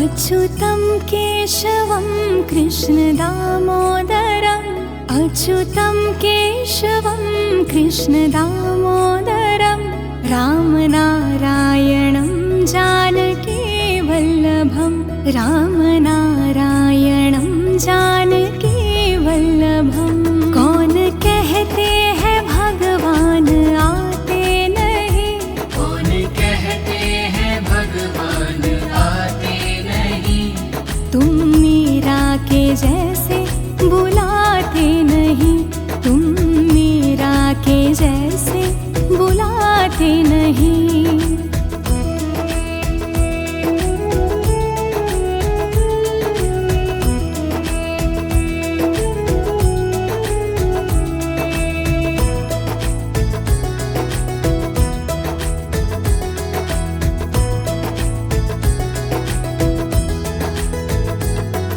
अच्युतं केशवं कृष्णदामोदरम् अच्युतं केशवं कृष्णदामोदरं रामनारायणं जानकीवल्लभं रामनारायणं जानकीवल्लभं। कौन कहते हैं भगवान आते नहीं, कौन कहते हैं भगवान आते नहीं। तुम मीरा के जैसे बुलाते नहीं, तुम मीरा के जैसे बुलाते नहीं।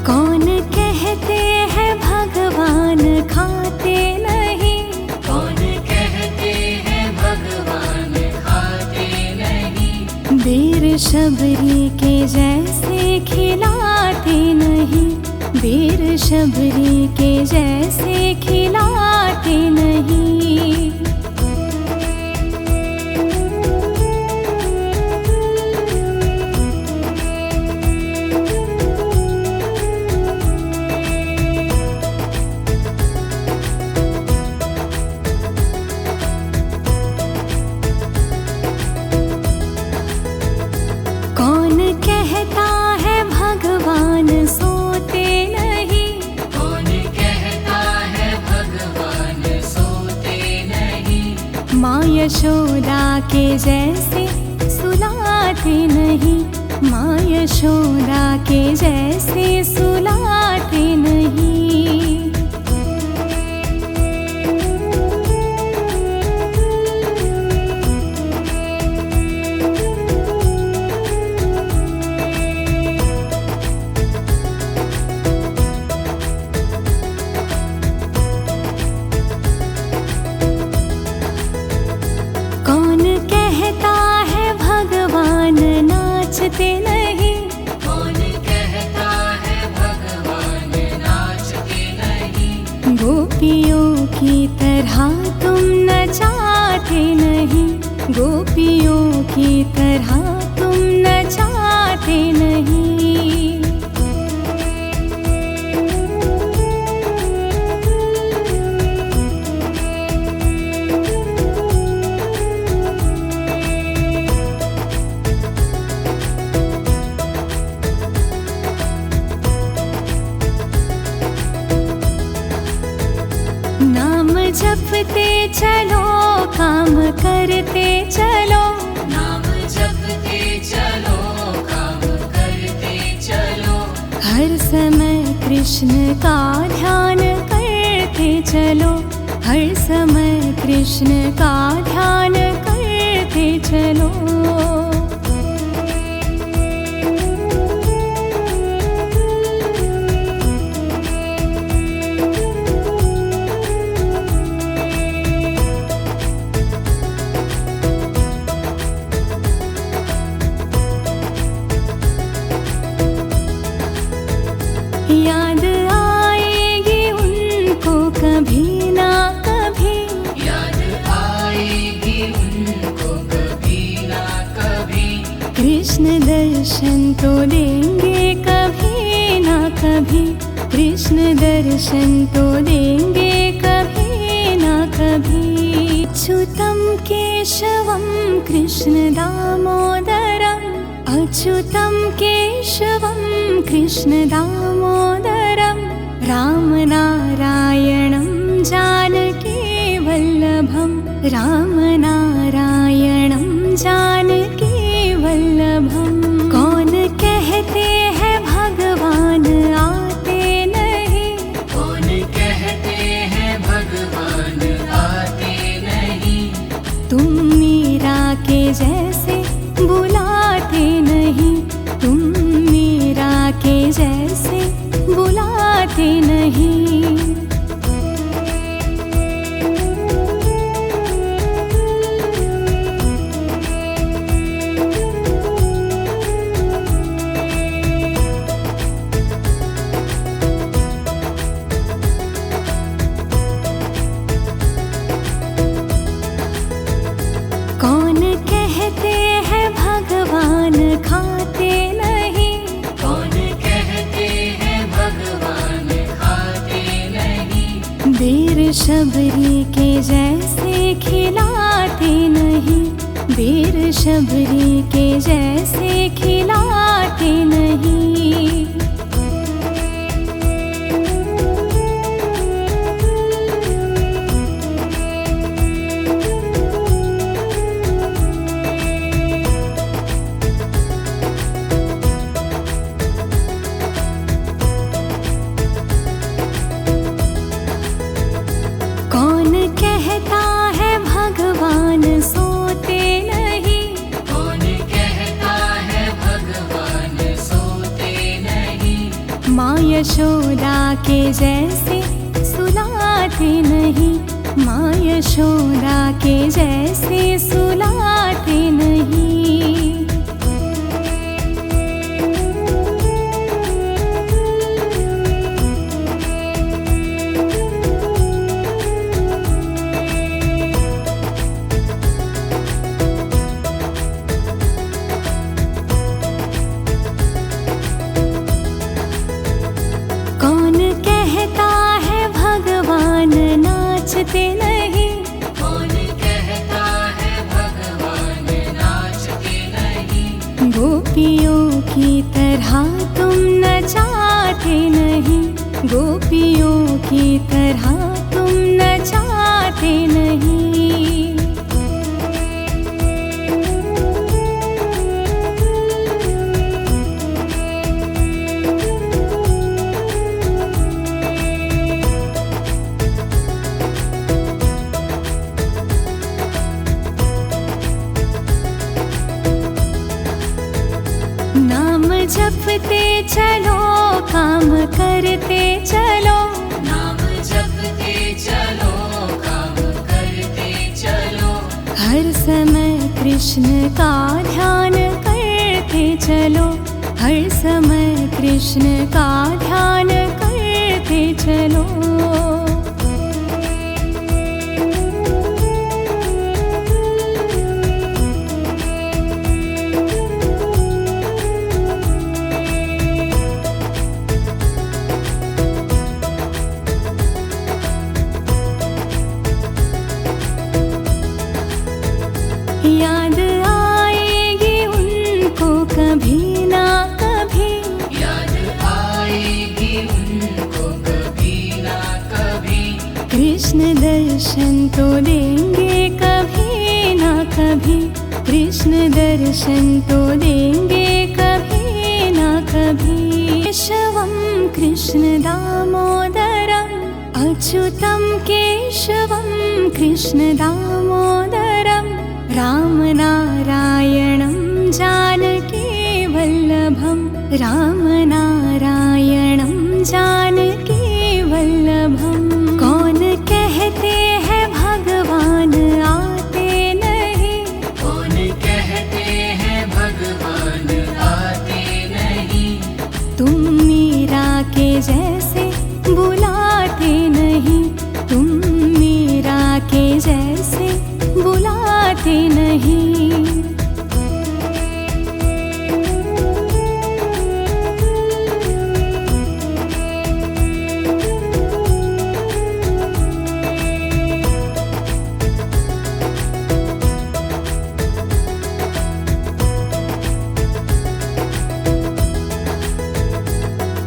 कौन कहते हैं भगवान खाते नहीं, कौन कहते हैं भगवान खाते नहीं। बेर शबरी के जैसे खिलाते नहीं, बेर शबरी के जैसे खिलाते नहीं। कौन कहता है भगवान सोते नहीं, कौन कहता है भगवान सोते नहीं। माँ यशोदा के जैसे सुलाते नहीं, माँ यशोदा के जैसे सुलाते नहीं। कौन कहता है भगवान नाचते नहीं, कौन कहता है भगवान नाचते नहीं। गोपियों की तरह तुम नचाते नहीं, गोपियों की तरह तुम नचाते नहीं। नाम जपते चलो काम करते चलो, नाम जपते चलो काम करते चलो। हर समय कृष्ण का ध्यान करते चलो, हर समय कृष्ण का ध्यान करते चलो। याद आएगी उनको कभी ना कभी, याद आएगी उनको कभी ना कभी। कृष्ण दर्शन तो देंगे कभी ना कभी, कृष्ण दर्शन तो देंगे कभी ना कभी। अच्युतं केशवं कृष्णदामोदरम् अच्युतं केशवं कृष्णदामोदरं रामनारायणं जानकीवल्लभं रामनारायणं जानकीवल्लभं। कौन कहते हैं भगवान आते नहीं, कौन कहते हैं भगवान आते नहीं। तुम मीरा के जैसे बुलाते नहीं, तुम मीरा के जैसे बुलाते नहीं। भगवान खाते नहीं। कौन कहते हैं भगवान खाते नहीं। बेर शबरी के जैसे खिलाते नहीं। बेर शबरी के जैसे खिलाते नहीं। कौन कहता है भगवान सोते नहीं। कौन कहता है भगवान सोते नहीं। माँ यशोदा के जैसे सुलाते नहीं। माँ यशोदा के जैसे सुलाते नहीं। कौन कहता है भगवान नाचते नहीं। कौन कहता है भगवान नाचते नहीं। गोपियों की तरह तुम नचाते नहीं। गोपियों की तरह तुम नचाते नहीं। नाम जपते चलो काम करते चलो। नाम जपते चलो काम करते चलो। हर समय कृष्ण का ध्यान करते चलो। हर समय कृष्ण का ध्यान करते चलो। याद आएगी उनको कभी ना कभी। याद आएगी उनको कभी ना कभी। कृष्ण दर्शन तो देंगे कभी ना कभी। कृष्ण दर्शन तो देंगे कभी ना कभी। केशवम कृष्ण दामोदरम अच्युतम केशवम कृष्ण दामोदरम। राम नारायणं जानकी वल्लभम। राम नारायणं जानकी वल्लभम। कौन कहते हैं भगवान आते नहीं। कौन कहते हैं भगवान आते नहीं। तुम मीरा के जैसे बुलाते नहीं। तुम मीरा के जैसे बुलाते नहीं।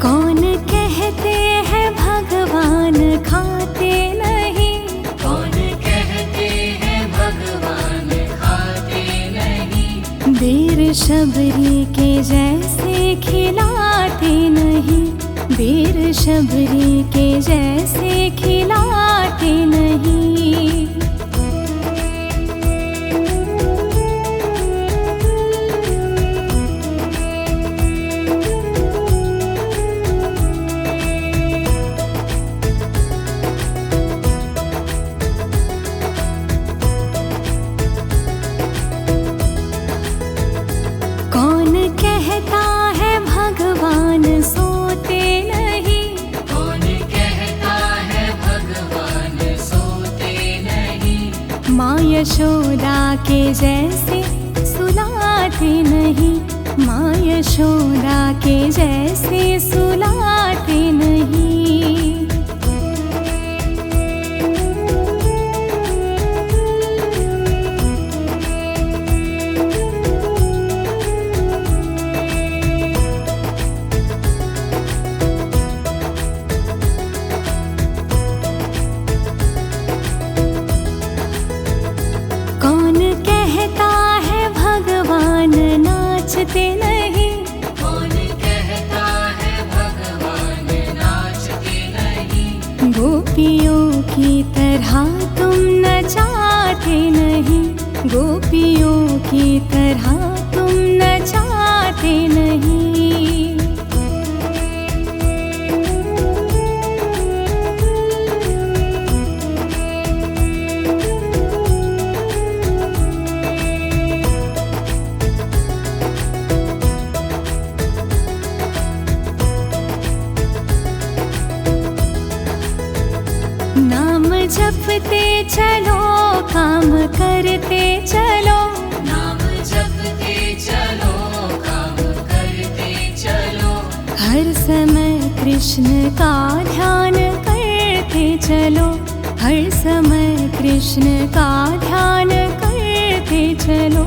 कौन कहते हैं भगवान खाते नहीं। कौन कहते हैं भगवान खाते नहीं। बेर शबरी के जैसे खिलाते नहीं। बेर शबरी के जैसे खिलाते नहीं। कौन कहता है भगवान सोते नहीं। कौन कहता है भगवान सोते नहीं। माँ यशोदा के जैसे सुलाते नहीं। के जैसे सुलाते नहीं। कौन कहता है भगवान नाचते नहीं? कौन कहता है भगवान नाचते नहीं? गोपियों की तरह तुम नचाते नहीं, गोपियों की तरह तुम नचाते नहीं। नाम जपते चलो, काम करते चलो, नाम जपते चलो, काम करते चलो। हर समय कृष्ण का ध्यान करते चलो, हर समय कृष्ण का ध्यान करते चलो।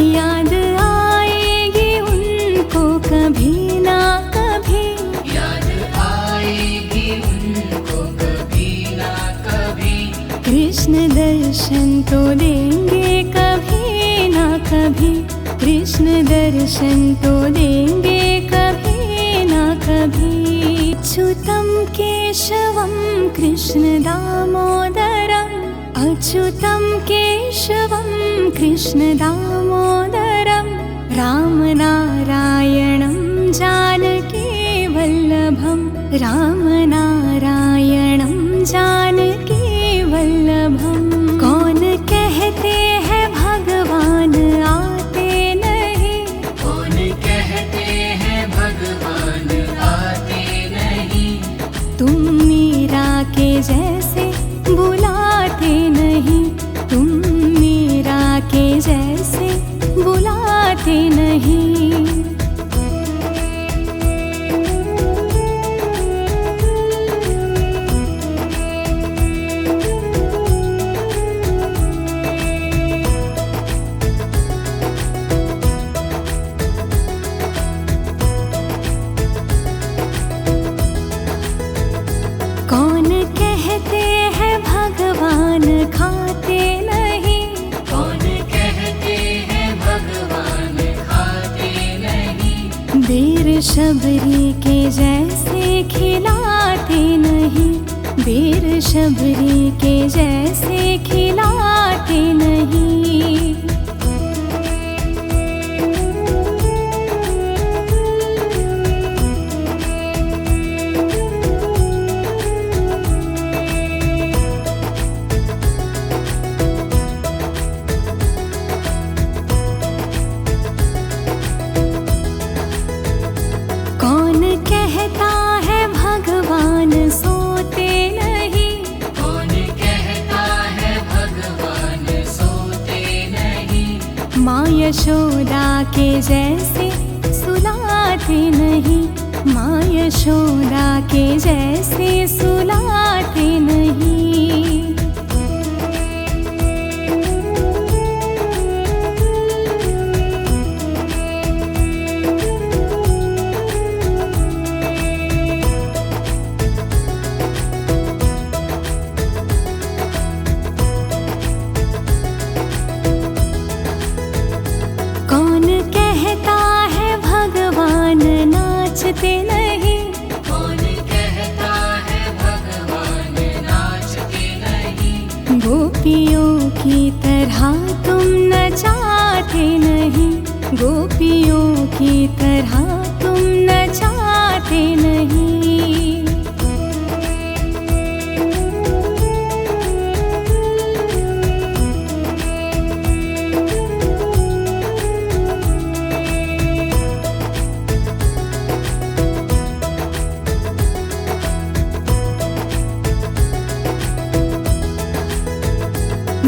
याद आएगी उनको कभी ना कभी, याद आएगी उनको कभी ना कभी। कृष्ण दर्शन तो देंगे कभी ना कभी, कृष्ण दर्शन तो देंगे कभी ना कभी। अच्युतं केशवं कृष्ण दामोदरम्, अच्युतं केशवं कृष्ण दामोदरं, रामनारायणं जानकी वल्लभं, रामनारायणं जानकी वल्लभं। कौन कहते हैं भगवान आते नहीं? कौन कहते हैं भगवान आते नहीं? तुम मीरा के जैसे बुलाते नहीं, तुम मीरा के जैसे बुलाते नहीं। कौन कहते हैं भगवान खाते नहीं? कौन कहते हैं भगवान खाते नहीं? बेर शबरी के जैसे खिलाते नहीं, बेर शबरी के जैसे खिलाते नहीं। कौन कहता है भगवान सोते नहीं? कौन कहता है भगवान सोते नहीं? माँ यशोदा के जैसे सुलाते नहीं, माँ यशोदा के जैसे सुलाते नहीं। कौन कहता है भगवान नाचते नहीं? कौन कहता है भगवान नाचते नहीं? गोपियों की तरह तुम नचाते नहीं, गोपियों की तरह तुम नचाते नहीं।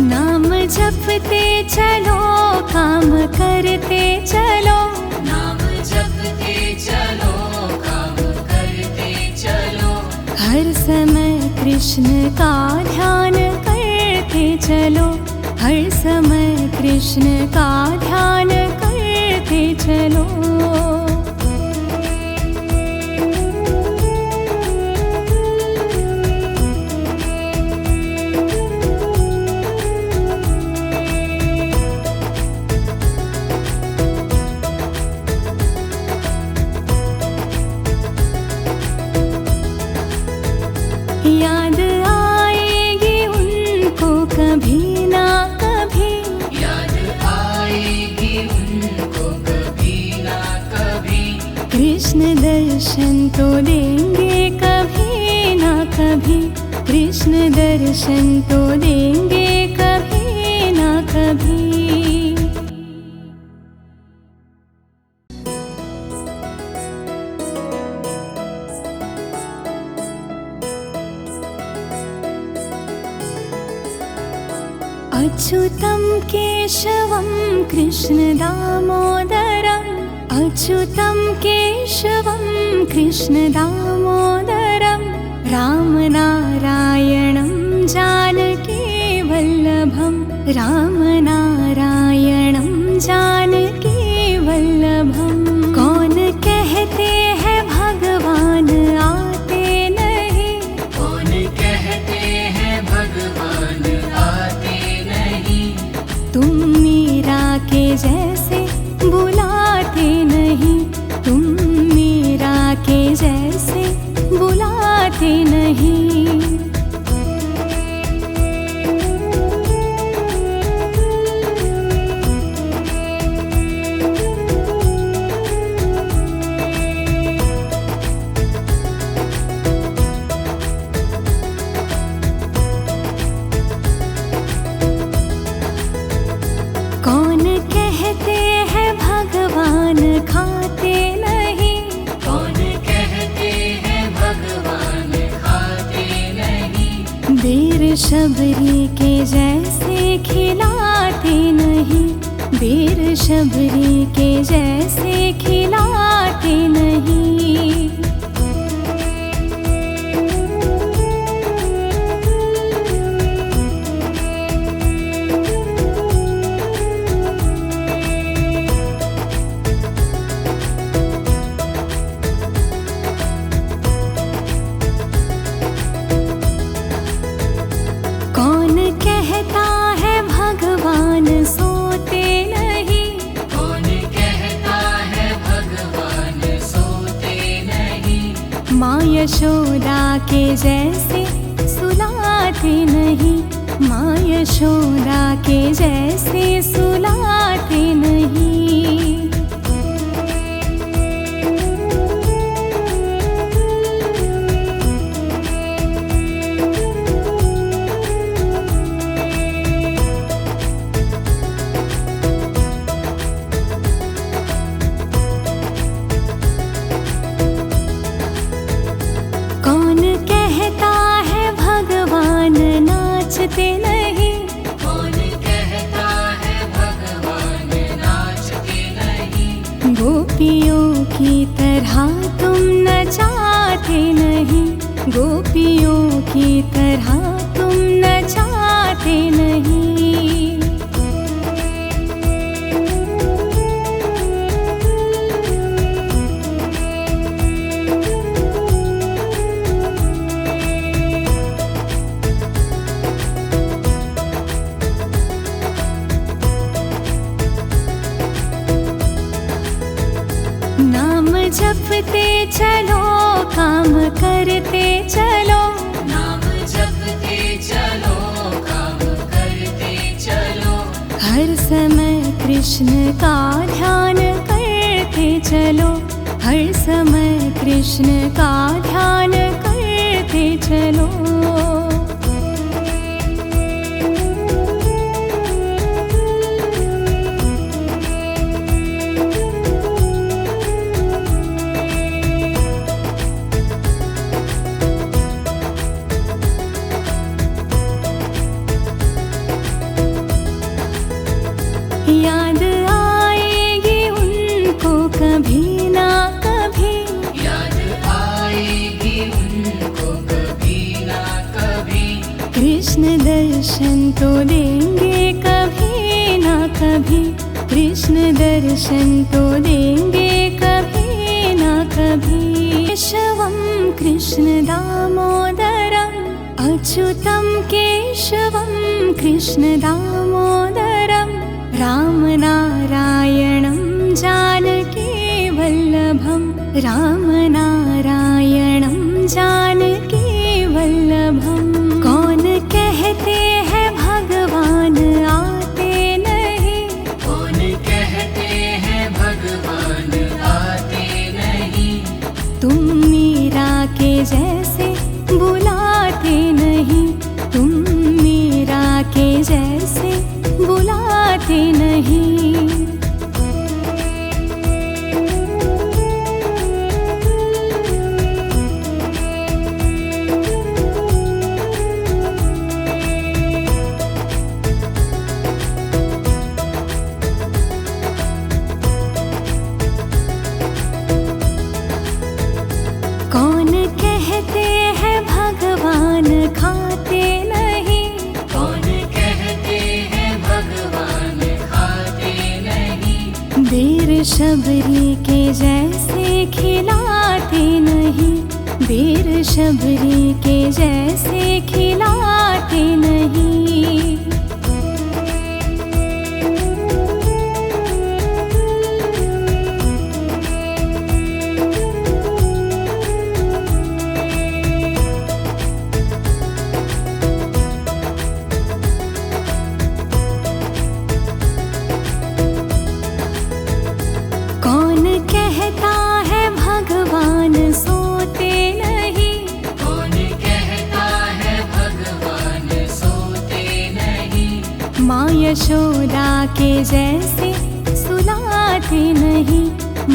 नाम जपते चलो, काम करते चलो, नाम जपते चलो, काम करते चलो, हर समय कृष्ण का ध्यान करते चलो, हर समय कृष्ण का ध्यान करते चलो। याद आएगी उनको कभी ना कभी, याद आएगी उनको कभी ना कभी, कृष्ण दर्शन तो देंगे कभी ना कभी, कृष्ण दर्शन तो देंगे कभी ना कभी। अच्युतं केशवं कृष्ण दामोदरम्, अच्युतं केशवं कृष्ण दामोदरम्, रामनारायणं जानकी वल्लभं, रामनारायणं जानकी वल्लभम्। कौन कहते हैं भगवान आते नहीं, कौन कहते हैं भगवान आते नहीं, तुम मीरा के जैसे बुलाते नहीं, तुम मीरा के जैसे बुलाते नहीं। कौन कहते हैं भगवान खाते नहीं, कौन कहते हैं भगवान खाते नहीं, बेर शबरी के जैसे खिलाते नहीं, बेर शबरी के जैसे खिलाते नहीं। कौन कहता है भगवान सोते नहीं, कौन कहता है भगवान सोते नहीं, माँ यशोदा के जैसे सुलाते नहीं, माँ यशोदा के जैसे सुलाते नहीं। कौन कहता है भगवान नाचते नहीं, कौन कहता है भगवान नाचते नहीं, गोपियों की तरह तुम नचाते नहीं, गोपियों की तरह तुम नचाते नहीं। नाम जपते चलो, काम करते चलो, नाम जपते चलो, काम करते चलो, हर समय कृष्ण का ध्यान करते चलो, हर समय कृष्ण का ध्यान करते चलो। कृष्ण दर्शन तो देंगे कभी ना कभी, कृष्ण दर्शन तो देंगे कभी ना कभी। केशवं कृष्ण दामोदरम् अच्युतं केशवं कृष्ण दामोदरम् रामनारायणं जानकी वल्लभं, रामनारायणं जानकी वल्लभम्। कौन कहते हैं भगवान आते नहीं, कौन कहते हैं भगवान आते नहीं। तुम मीरा के जैसे बुलाते नहीं, तुम मीरा के जैसे बुलाते नहीं। कौन कहते हैं भगवान खाते नहीं, कौन कहते हैं भगवान खाते नहीं। बेर शबरी के जैसे खिलाते नहीं, बेर शबरी के जैसे खिलाते नहीं। कौन कहता है भगवान सोते नहीं, कौन कहता है भगवान सोते नहीं। माँ यशोदा के जैसे सुलाते नहीं,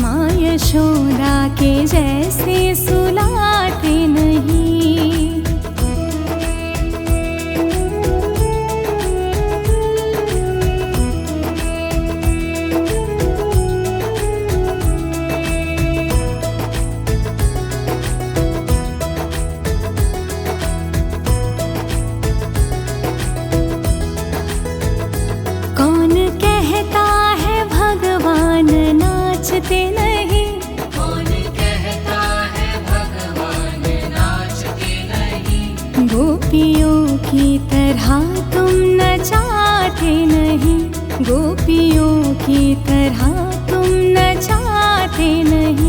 माँ यशोदा के जैसे सुलाते नहीं। कौन कहता है भगवान नाचते नहीं, कौन कहता है भगवान नाचते नहीं। गोपियों की तरह तुम नचाते नहीं, गोपियों की तरह तुम नचाते नहीं।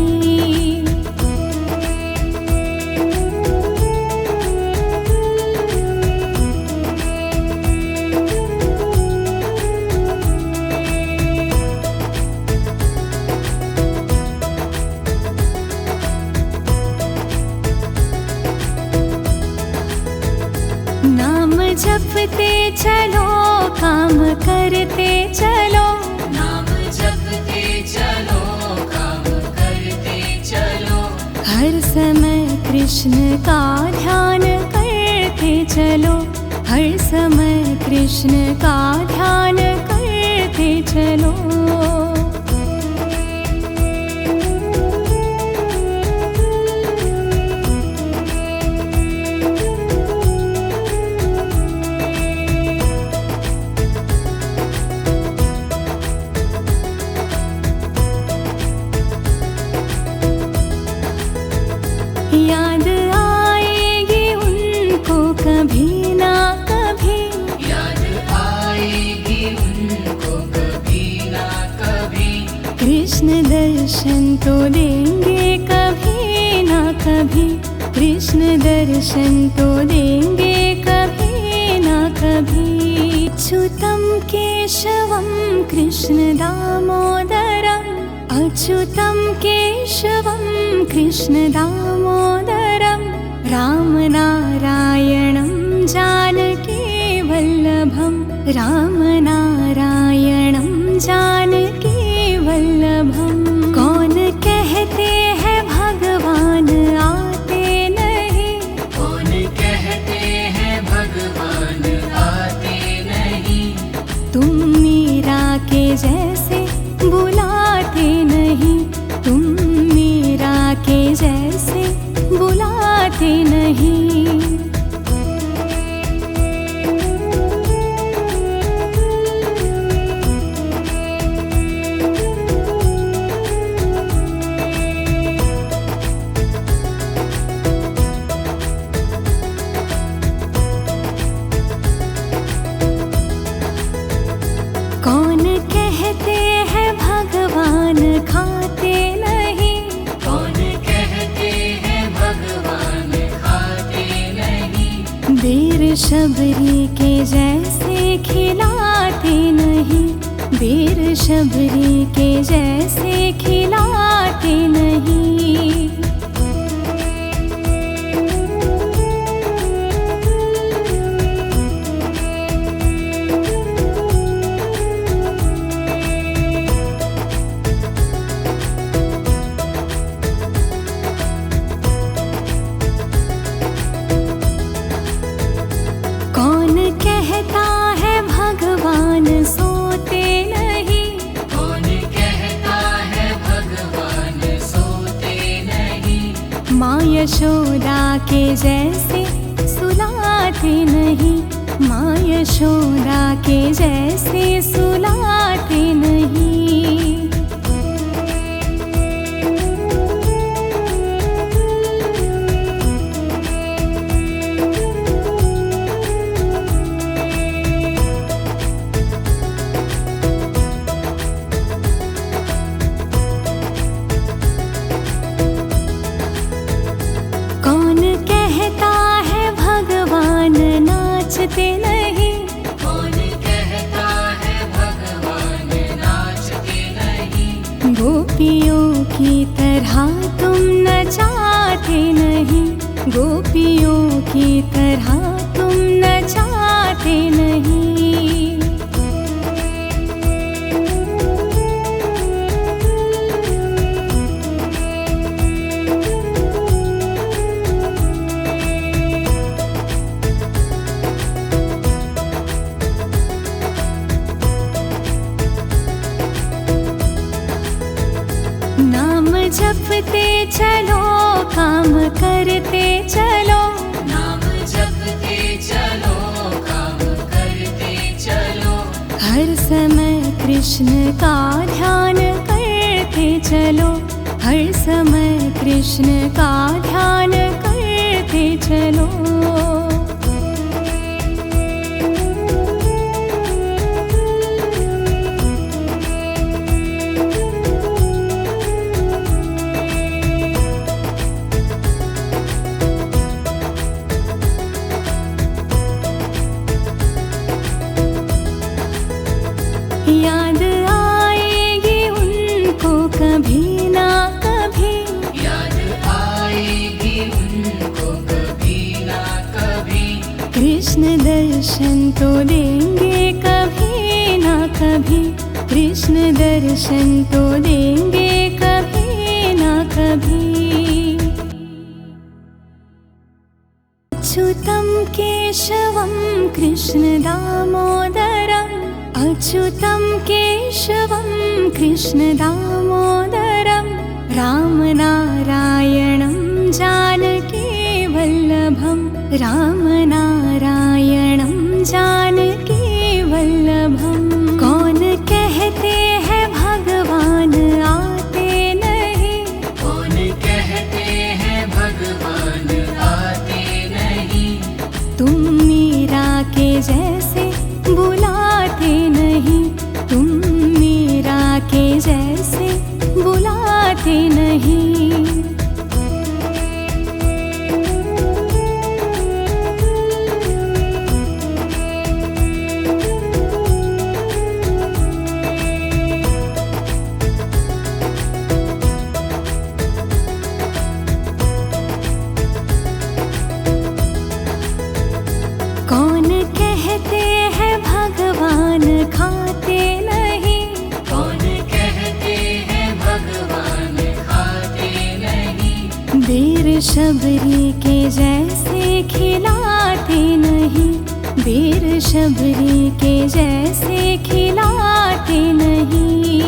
नाम जपते चलो काम करते चलो, नाम जपते चलो काम करते चलो। हर समय कृष्ण का ध्यान करते चलो, हर समय कृष्ण का ध्यान करते चलो। याद आएगी उनको कभी ना कभी, याद आएगी उनको कभी ना कभी। कृष्ण दर्शन तो देंगे कभी ना कभी, कृष्ण दर्शन तो देंगे कभी ना कभी। अच्युतं केशवं कृष्ण दामोदरम् अच्युतं केशवं कृष्ण दामोदरम् रामनारायणं जानकी वल्लभं, रामनारायणं जानकी वल्लभम्। कौन कहते हैं भगवान आते नहीं, कौन कहते हैं भगवान आते नहीं। तुम मीरा के जैसे बुलाते नहीं, तुम मीरा के जैसे बुलाते नहीं। शबरी के जैसे खिलाते नहीं, वीर शबरी के जैसे खिलाते नहीं। कौन कहता है भगवान सोते नहीं, कौन कहता है भगवान सोते नहीं। माँ यशोदा के जैसे सुलाते नहीं, माँ यशोदा के जैसे सुलाते नहीं। कौन कहता है भगवान नाचते नहीं, कौन कहता है भगवान नाचते नहीं। गोपियों की तरह तुम नचाते नहीं, गोपियों की तरह तुम नचाते नहीं। नाम जपते चलो, काम करते चलो, नाम जपते चलो, काम करते चलो। हर समय कृष्ण का ध्यान करते चलो, हर समय कृष्ण का ध्यान करते चलो। याद आएगी उनको कभी ना कभी, याद आएगी उनको कभी ना कभी। कृष्ण दर्शन तो देंगे कभी ना कभी, कृष्ण दर्शन तो देंगे कभी ना कभी। अच्युतं केशवं कृष्ण दामोदरम्, अच्युतं केशवं कृष्ण दामोदरम्, रामनारायणं जानकी वल्लभं, रामनारायणं जानकी वल्लभम्। कौन कहते हैं भगवान आते नहीं, कौन कहते हैं भगवान आते नहीं। तुम मीरा के जैसे बुलाते नहीं, तुम मीरा के जैसे बुलाते नहीं। कौन कहते हैं भगवान खाते नहीं, कौन कहते हैं भगवान खाते नहीं। वीर शबरी के जैसे खिलाते नहीं, वीर शबरी के जैसे खिलाते नहीं।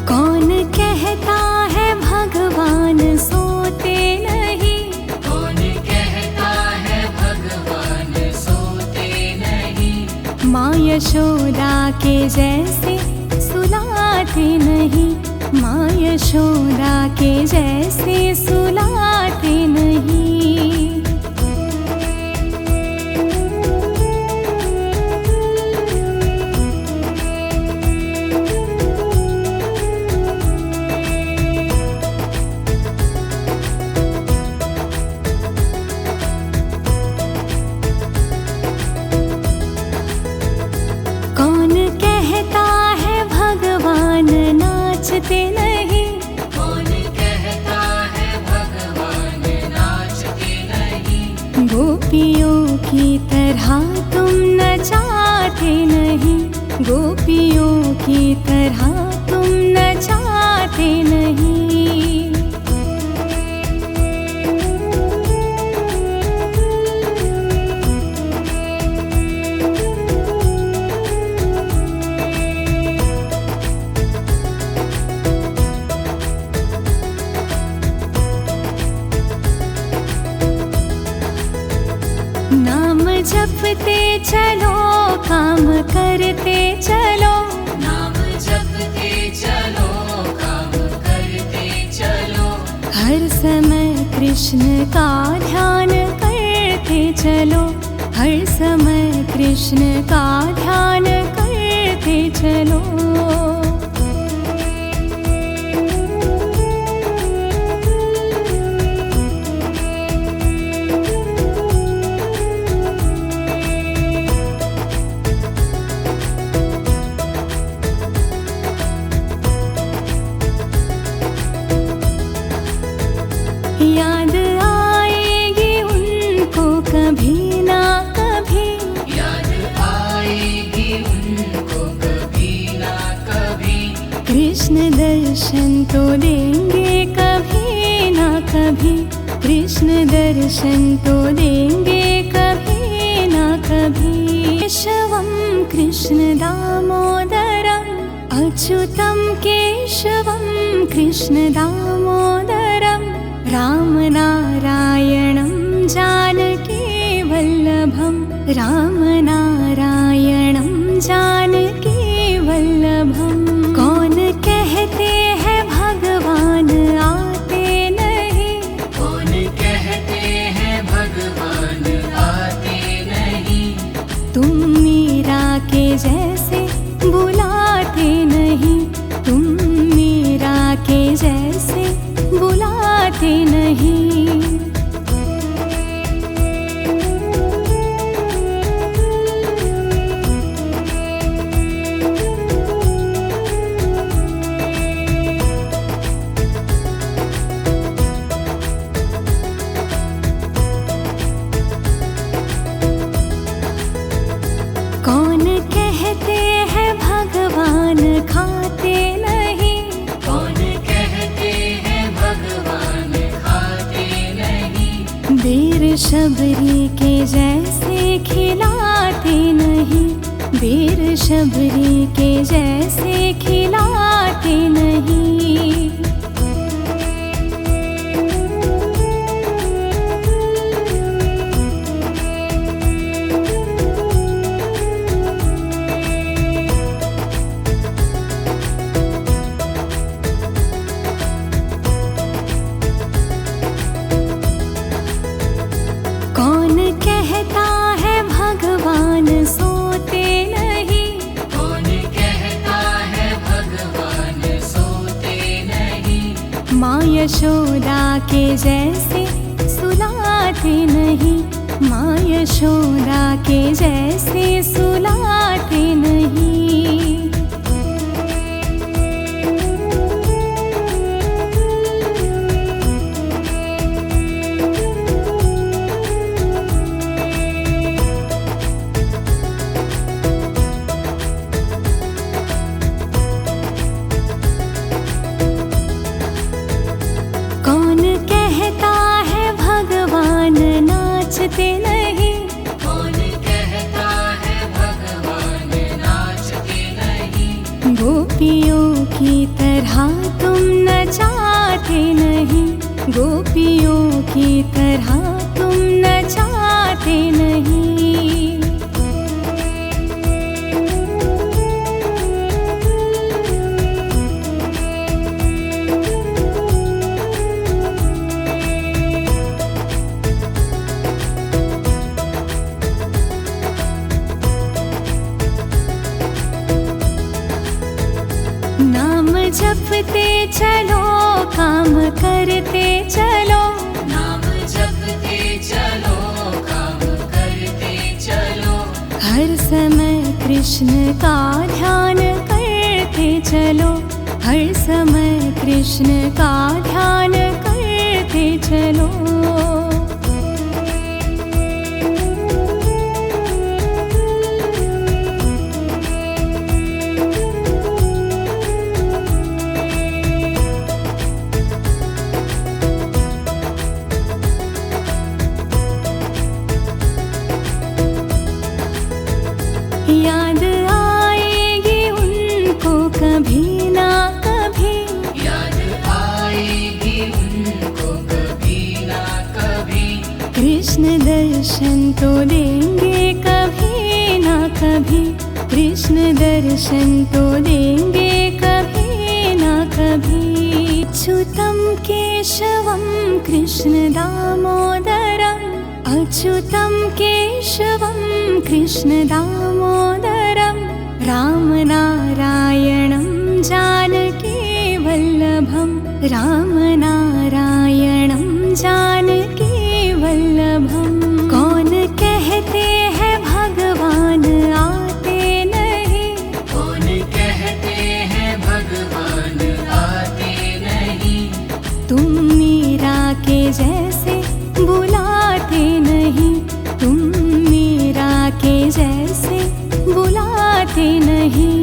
कौन कहता है भगवान सोते नहीं, कौन कहता है भगवान सोते नहीं। माँ यशोदा के जैसे सुलाते नहीं, माँ यशोदा के जैसे सुलाते नहीं। कौन कहता है भगवान नाचते नहीं? कौन कहता है भगवान नाचते नहीं? गोपियों की तरह तुम नचाते नहीं, गोपियों की तरह तुम नचाते नहीं। नाम जपते चलो, काम करते चलो, नाम जपते चलो, काम करते चलो। हर समय कृष्ण का ध्यान करते चलो, हर समय कृष्ण का ध्यान करते चलो। याद आएगी उनको कभी ना कभी, याद आएगी उनको कभी ना कभी। कृष्ण दर्शन तो देंगे कभी ना कभी, कृष्ण दर्शन तो देंगे कभी ना कभी। केशवम कृष्ण दामोदरम, अच्युतम केशवम कृष्ण दामोदरम, राम नारायणं जानकी वल्लभं, राम नारायणं जानकी वल्लभं। कौन कहते हैं भगवान आते नहीं? कौन कहते हैं भगवान आते नहीं? तुम मीरा के जैसे बुलाते नहीं, तुम मीरा के जैसे बुलाते नहीं। कौन कहते हैं भगवान खाते नहीं? कौन कहते हैं भगवान खाते नहीं? बेर शबरी के जैसे खिलाते नहीं, बेर शबरी के जैसे खिलाते नहीं। कौन कहता है भगवान सोते नहीं? कौन कहता है भगवान सोते नहीं? माँ यशोदा के जैसे सुलाते नहीं, माँ यशोदा के जैसे सुलाते नहीं। कौन कहता है भगवान नाचते नहीं? कौन कहता है भगवान नाचते नहीं? गोपियों की तरह तुम नचाते नहीं, गोपियों की तरह तुम नचाते नहीं। चलो, काम करते चलो, नाम जपते चलो, काम करते चलो। हर समय कृष्ण का ध्यान करते चलो, हर समय कृष्ण का ध्यान करते चलो। याद आएगी उनको कभी ना कभी, याद आएगी उनको कभी ना कभी। कृष्ण दर्शन तो देंगे कभी ना कभी, कृष्ण दर्शन तो देंगे कभी ना कभी। अच्युतं केशवं कृष्ण दामोदरम्, अच्युतं केशवं कृष्ण दामोदरम्, रामनारायणं जानकी वल्लभं, रामनारायणं जानकी वल्लभं। कौन कहते हैं भगवान आते नहीं, कौन कहते हैं भगवान आते नहीं। तुम मीरा के जैसे बुलाते नहीं, तुम मीरा के जैसे बुलाते नहीं।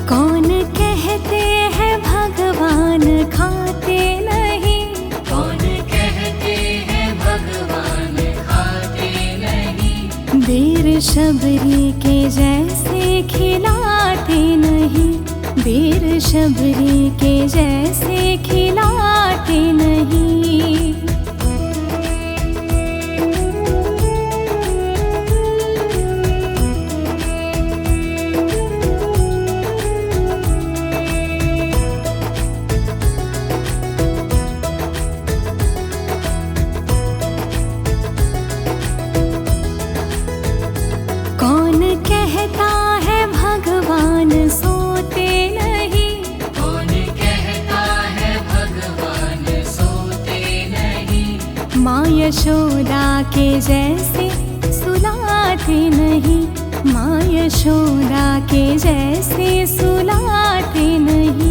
कौन कहते हैं भगवान खाते नहीं, कौन कहते हैं भगवान खाते नहीं। बेर शबरी के जैसे खिलाते नहीं, बेर शबरी के जैसे खिलाते नहीं। कौन कहता है भगवान सोते नहीं, कौन कहता है भगवान सोते नहीं। माँ यशोदा के जैसे सुलाते नहीं, माँ यशोदा के जैसे सुलाते नहीं।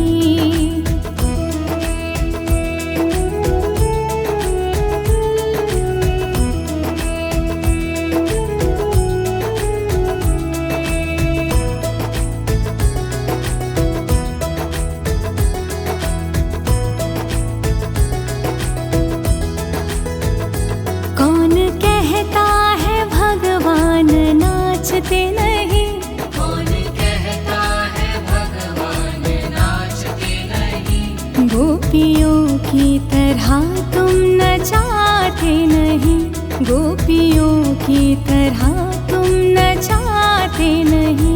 कौन कहता है भगवान नाचते नहीं, कौन कहता है भगवान नाचते नहीं। गोपियों की तरह तुम नचाते नहीं, गोपियों की तरह तुम नचाते नहीं।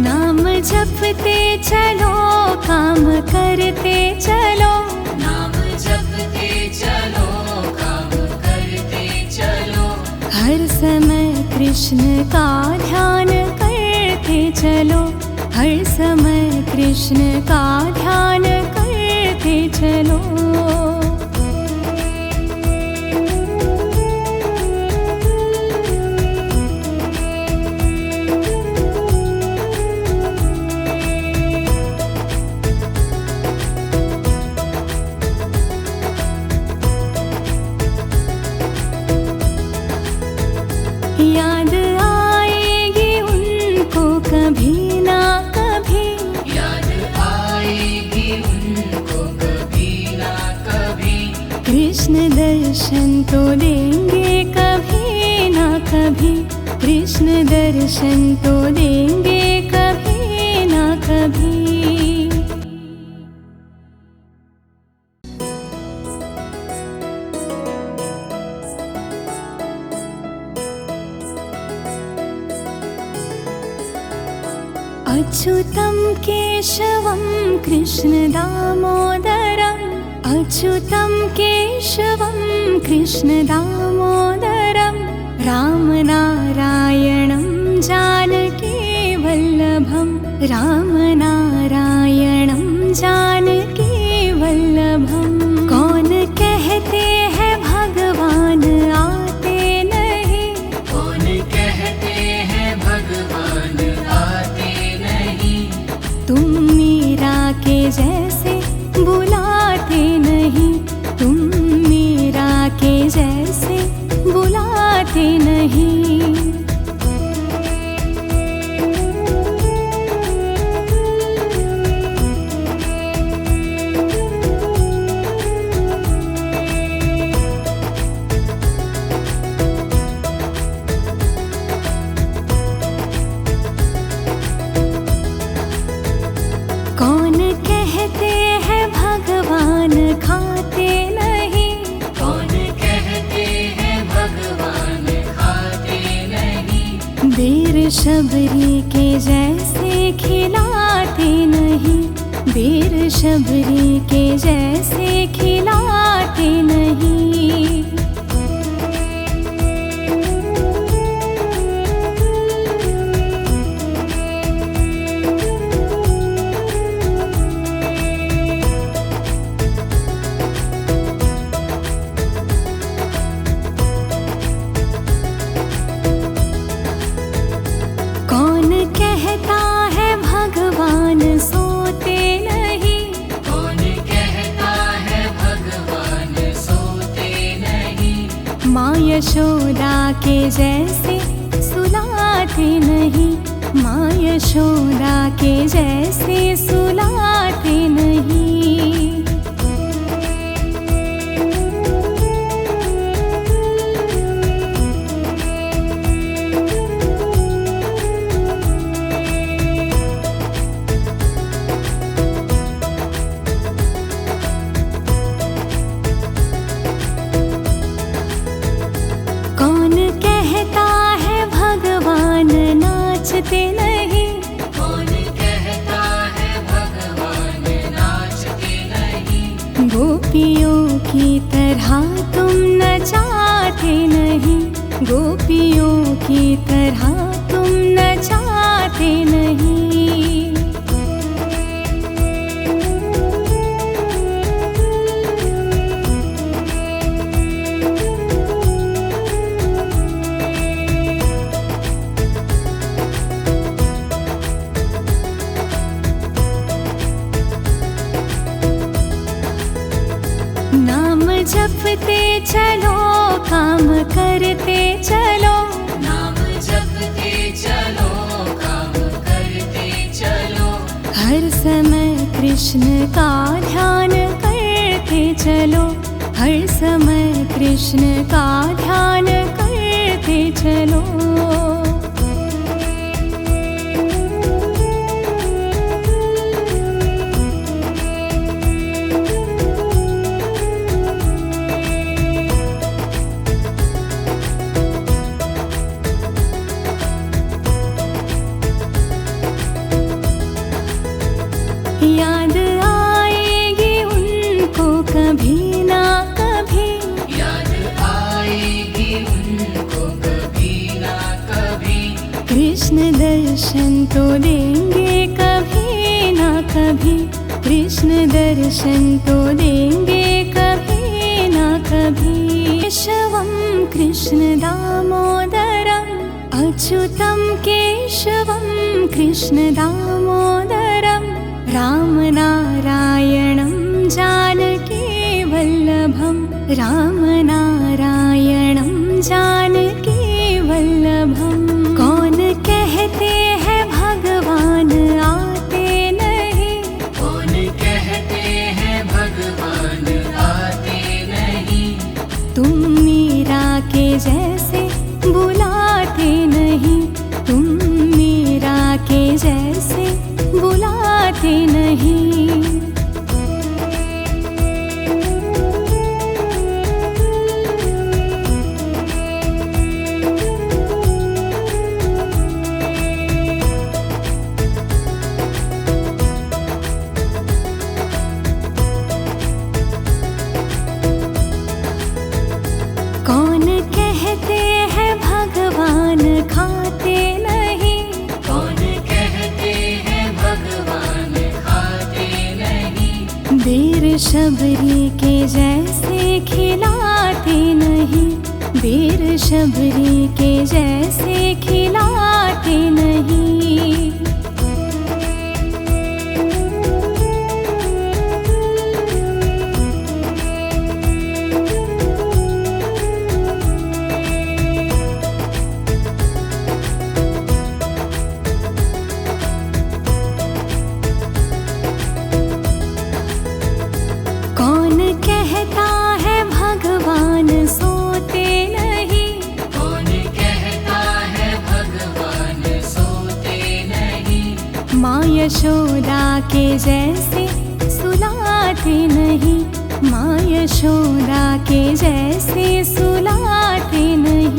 नाम जपते चलो, काम करते चलो, नाम जपते चलो, काम करते चलो। हर समय कृष्ण का ध्यान करते चलो, हर समय कृष्ण का ध्यान करते चलो। याद आएगी उनको कभी ना कभी, याद आएगी उनको कभी ना कभी। दर्शन तो देंगे कभी ना कभी। अच्युतं केशवं कृष्ण दामोदरम् अच्युतं केशवं कृष्ण दामोदरं रामनारायणं जानकी वल्लभं रामनारायणं जानकी वल्लभं। कौन कहते हैं भगवान आते नहीं, कौन कहते हैं भगवान आते नहीं, तुम मीरा के जैसे बुलाते नहीं, तुम मीरा के जैसे बुलाते नहीं। कौन कहते हैं भगवान खाते नहीं, कौन कहते हैं भगवान खाते नहीं, बेर शबरी के जैसे खिलाते नहीं, बेर शबरी के जैसे खिलाते नहीं। कौन कहता है भगवान सोते नहीं, कौन कहता है भगवान सोते नहीं, माँ यशोदा के जैसे सुलाते नहीं, माँ यशोदा के जैसे सुलाते नहीं। कौन कहता है भगवान नाचते नहीं, कौन कहता है भगवान नाचते नहीं, गोपियों की तरह तुम नचाते नहीं, गोपियों की तरह तुम नचाते नहीं। नाम जपते चलो काम करते चलो, नाम जपते चलो काम करते चलो, हर समय कृष्ण का ध्यान करते चलो, हर समय कृष्ण का ध्यान करते चलो। याद आएगी उनको कभी ना कभी, याद आएगी उनको कभी ना कभी, कृष्ण दर्शन तो देंगे कभी ना कभी, कृष्ण दर्शन तो देंगे कभी ना कभी। केशवं कृष्ण दामोदरम् अच्युतं केशवं कृष्ण दामोदरम् रामनारायणं जानकी वल्लभं रामनारायणं जानकी वल्लभं। कौन कहते हैं भगवान आते नहीं, कौन कहते हैं भगवान आते नहीं, तुम मीरा के जैसे बुलाते नहीं, शबरी के जैसे खिलाते नहीं, बेर शबरी के जैसे खिलाते नहीं। कौन कहता है भगवान सोते नहीं, कौन कहता है भगवान सोते नहीं। माँ यशोदा के जैसे सुलाते नहीं, माँ यशोदा के जैसे सुलाते नहीं।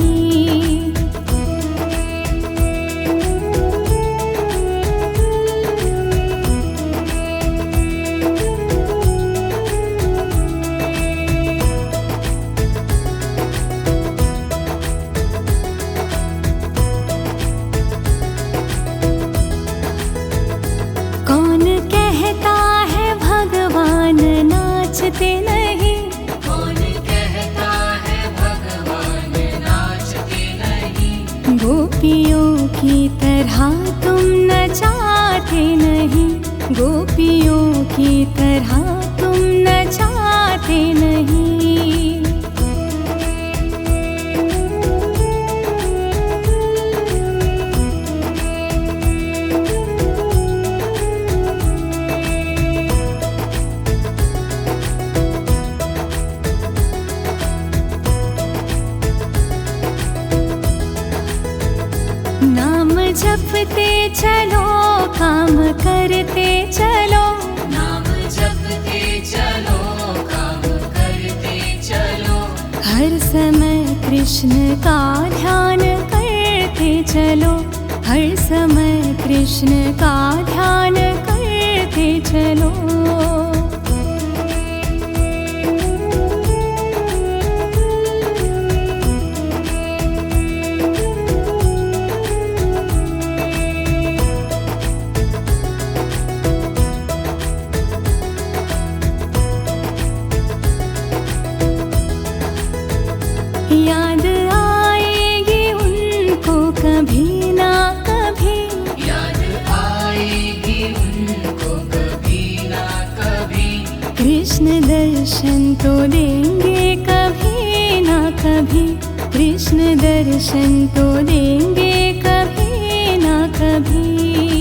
कौन कहता है भगवान नाचते नहीं, कौन कहता है भगवान नाचते नहीं। गोपियों की तरह तुम नचाते नहीं, गोपियों की तरह तुम नचाते नहीं। नाम जपते चलो, काम करते चलो, नाम जपते चलो, काम करते चलो। हर समय कृष्ण का ध्यान करते चलो, हर समय कृष्ण का ध्यान करते चलो। याद आएगी उनको कभी ना कभी, याद आएगी उनको कभी ना कभी। कृष्ण दर्शन तो देंगे कभी ना कभी, कृष्ण दर्शन तो देंगे कभी ना कभी।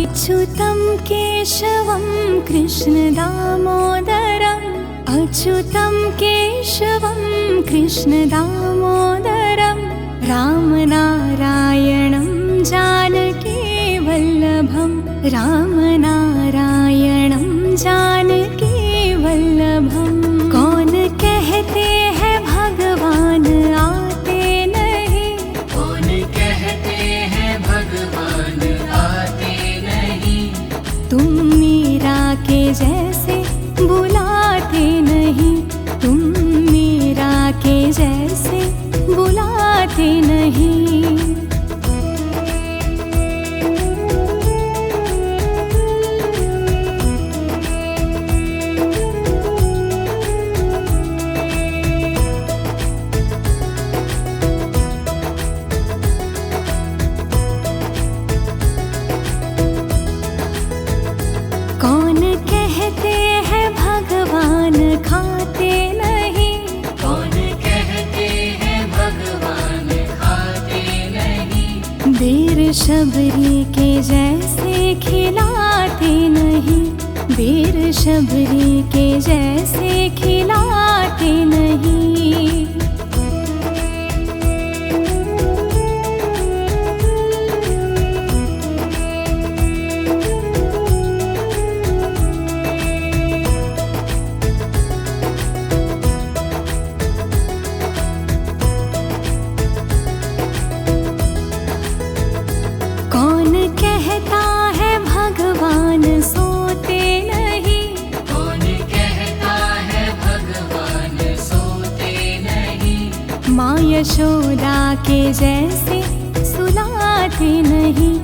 अच्युतं केशवं कृष्ण दामोदरम्, अच्युतं केशवं कृष्ण दामोदरम्, रामनारायणं जानकी वल्लभं, रामनारायणं जानकी वल्लभम्। कौन कहते हैं भगवान आते नहीं, कौन कहते हैं भगवान आते नहीं। तुम मीरा के जैसे बुलाते नहीं, तुम मीरा के जैसे बुलाते नहीं। कौन कहते हैं भगवान खाते नहीं, कौन कहते हैं भगवान खाते नहीं। बेर शबरी के जैसे खिलाते नहीं, बेर शबरी के जैसे खिलाते नहीं। कौन कहता है भगवान सोते नहीं, कौन कहता है भगवान सोते नहीं। माँ यशोदा के जैसे सुलाते नहीं,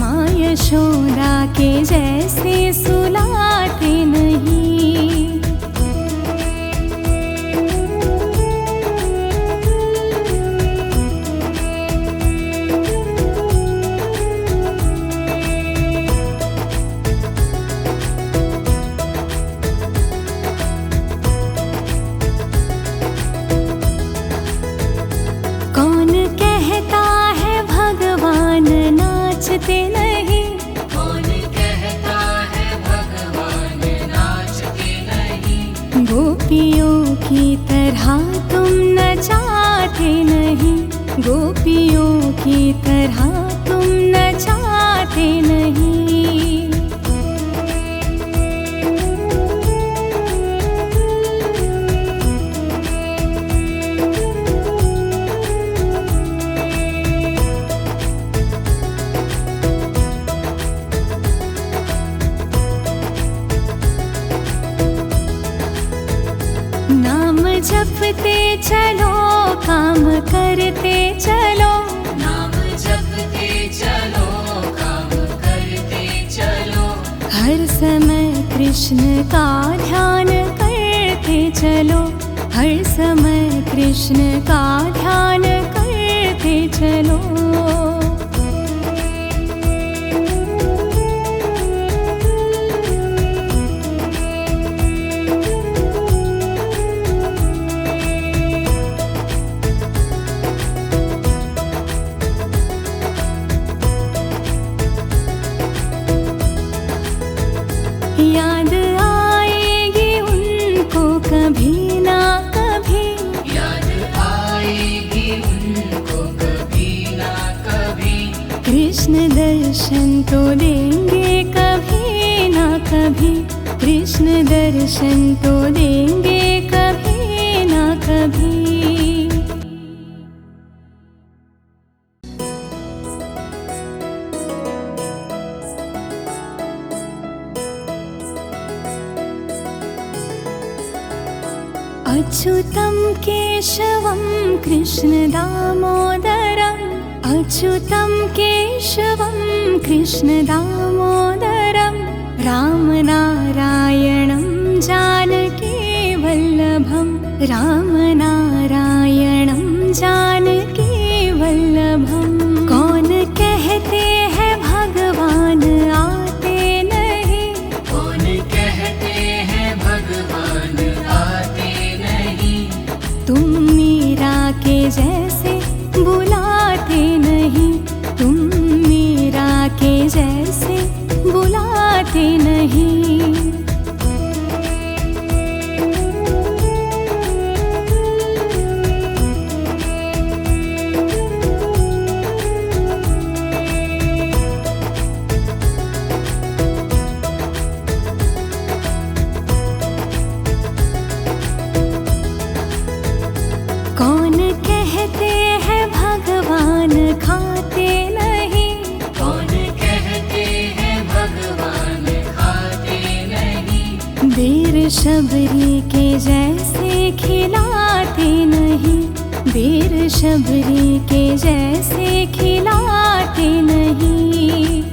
माँ यशोदा के जैसे सुलाते नहीं। नाचते नहीं। कौन कहता है भगवान नाचते नहीं। गोपियों की तरह तुम नचाते नहीं। गोपियों की तरह तुम नचाते नहीं। नाम जपते चलो, काम करते चलो। नाम जपते चलो, काम करते चलो। हर समय कृष्ण का ध्यान करते चलो। हर समय कृष्ण का ध्यान करते चलो। याद आएगी उनको कभी ना कभी। याद आएगी उनको कभी ना कभी। कृष्ण दर्शन तो देंगे कभी ना कभी। कृष्ण दर्शन तो देंगे कभी ना कभी। अच्युतं केशवं कृष्ण दामोदरम्। अच्युतं केशवं कृष्ण दामोदरम्। रामनारायणं जानकी वल्लभम्। रामनारायणं जानकी वल्लभम्। कौन कहते हैं भगवान आते नहीं। कौन कहते हैं भगवान आते नहीं। तुम मीरा के जैसे बुलाते नहीं। तुम मीरा के जैसे बुलाते नहीं। कौन कहते हैं भगवान खाते नहीं। कौन कहते हैं भगवान खाते नहीं। बेर शबरी के जैसे खिलाते नहीं। बेर शबरी के जैसे खिलाते नहीं।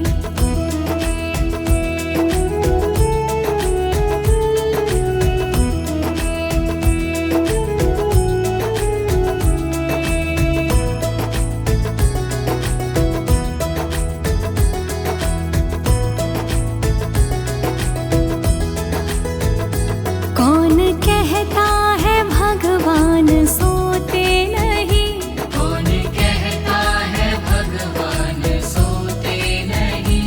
कौन कहता है भगवान सोते नहीं। कौन कहता है भगवान सोते नहीं।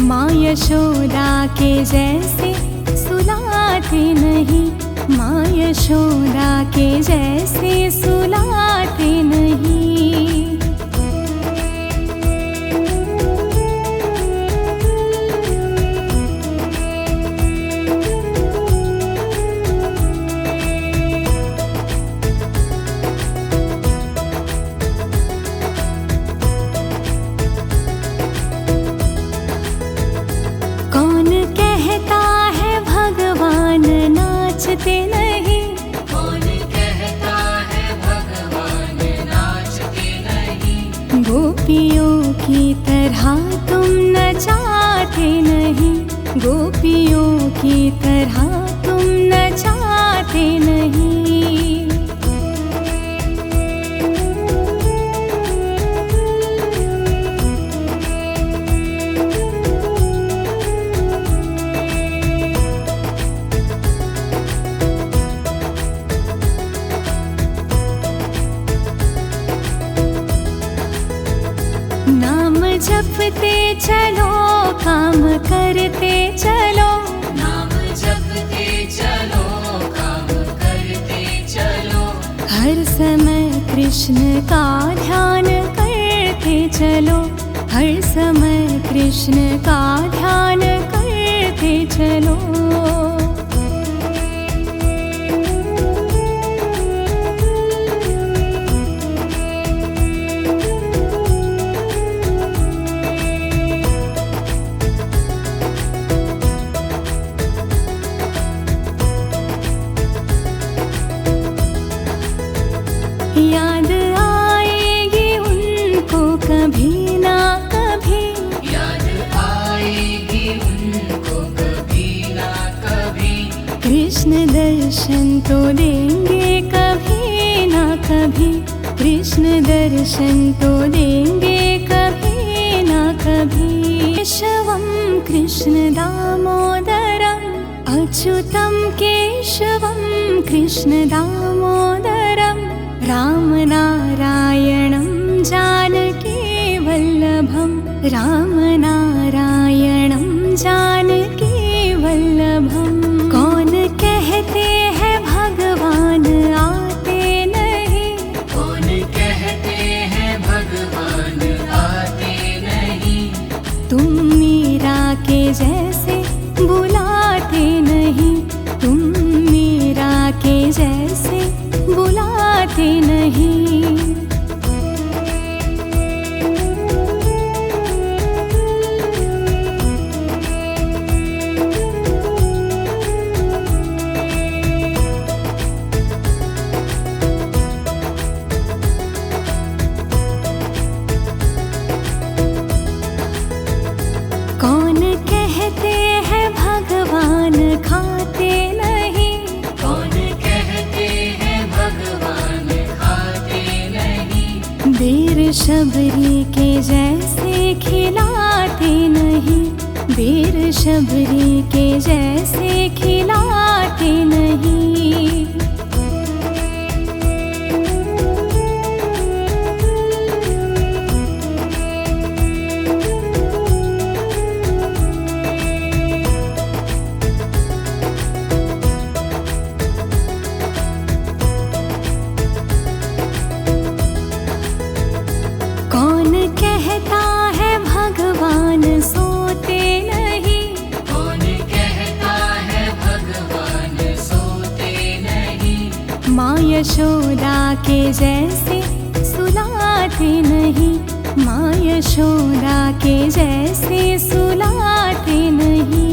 माँ यशोदा के जैसे सुलाते नहीं। माँ यशोदा के जैसे सुलाते नहीं। कौन कहता है भगवान नाचते नहीं। कौन कहता है भगवान नाचते नहीं। गोपियों की तरह तुम नचाते नहीं। गोपियों की तरह तुम नचाते नहीं। नाम जपते चलो, काम करते चलो, नाम जपते चलो, काम करते चलो, हर समय कृष्ण का ध्यान करते चलो, हर समय कृष्ण का ध्यान करते चलो। याद आएगी उनको कभी ना कभी, याद आएगी उनको कभी ना कभी, कृष्ण दर्शन तो देंगे कभी ना कभी, कृष्ण दर्शन तो देंगे कभी ना कभी। केशवं कृष्ण दामोदरम् अच्युतं केशवं कृष्ण दामोदरम् रामनारायणं जानकी वल्लभं, रामनारायणं जानकी वल्लभं। कौन कहते हैं भगवान आते नहीं, कौन कहते हैं भगवान आते नहीं, तुम मीरा के जैसे बुलाते नहीं, तुम मीरा के जैसे बुलाते नहीं। कौन कहते हैं भगवान खाते नहीं, कौन कहते हैं भगवान खाते नहीं, बेर शबरी के जैसे खिलाते नहीं, बेर शबरी के जैसे खिलाते नहीं। कौन कहता है भगवान सोते नहीं, कौन कहता है भगवान सोते नहीं, माँ यशोदा के जैसे सुलाते नहीं, माँ यशोदा के जैसे सुलाते नहीं।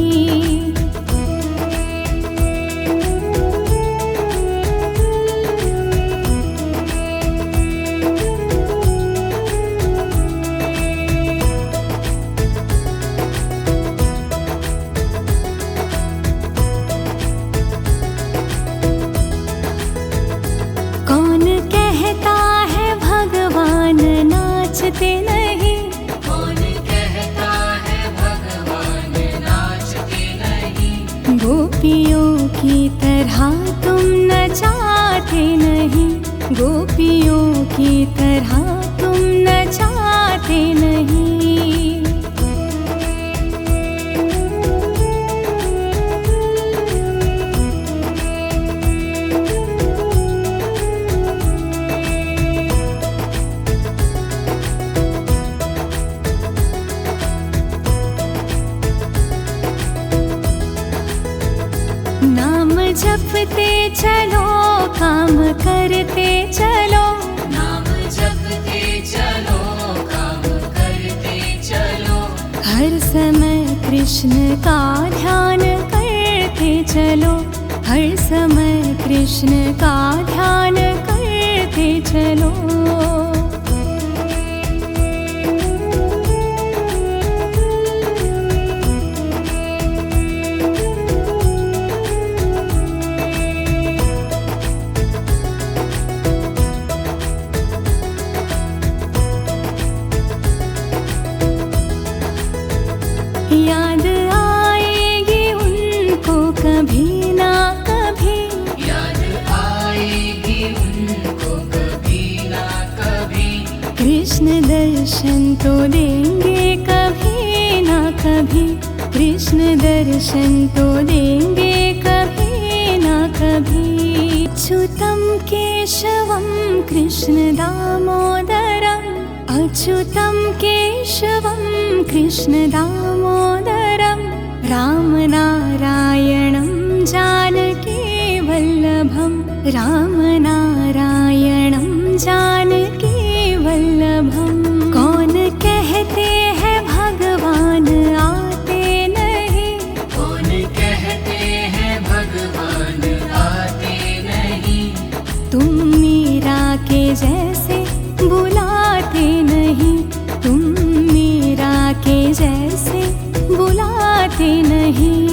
कौन कहता है भगवान नाचते नहीं, कौन कहता है भगवान नाचते नहीं, गोपियों की तरह तुम नचाते नहीं, गोपियों की तरह तुम नचाते नहीं। नाम जपते चलो, काम करते चलो, नाम जपते चलो, काम करते चलो, हर समय कृष्ण का ध्यान करते चलो, हर समय कृष्ण का ध्यान करते चलो। याद आएगी उनको कभी ना कभी, याद आएगी उनको कभी ना कभी, कृष्ण दर्शन तो देंगे कभी कभी, कृष्ण दर्शन तो देंगे कभी ना कभी। अच्युतं केशवं कृष्ण दामोदरम्, अच्युतं केशवं कृष्ण दामोदरम्, रामनारायणं जानकी वल्लभं, रामनारायणं जानकी वल्लभं। कौन कहते हैं भगवान आते नहीं, कौन कहते हैं भगवान आते नहीं। तुम मीरा के जैसे बुलाते नहीं, तुम मीरा के जैसे बुलाते नहीं।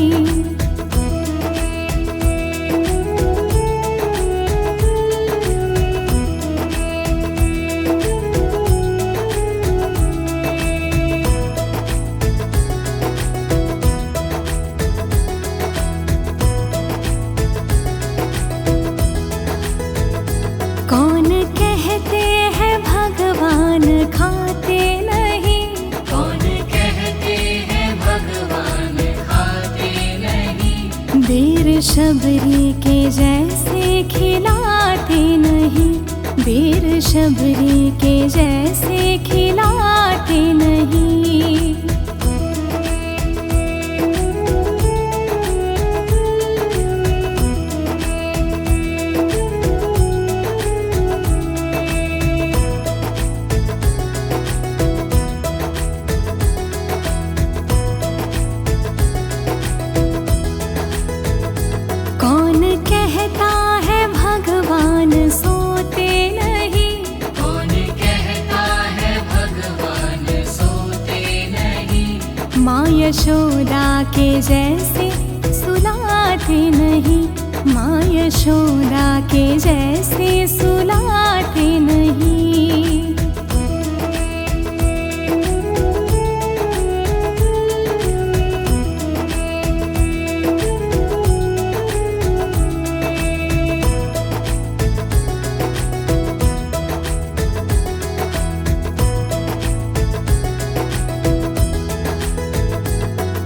कौन कहते हैं भगवान खाते नहीं, कौन कहते हैं भगवान खाते नहीं। बेर शबरी के जैसे खिलाते नहीं, बेर शबरी के जैसे खिलाते नहीं। कौन कहता है भगवान सोते नहीं, कौन कहता है भगवान सोते नहीं। माँ यशोदा के जैसे सुलाते नहीं, माँ यशोदा के जैसे सुलाते नहीं।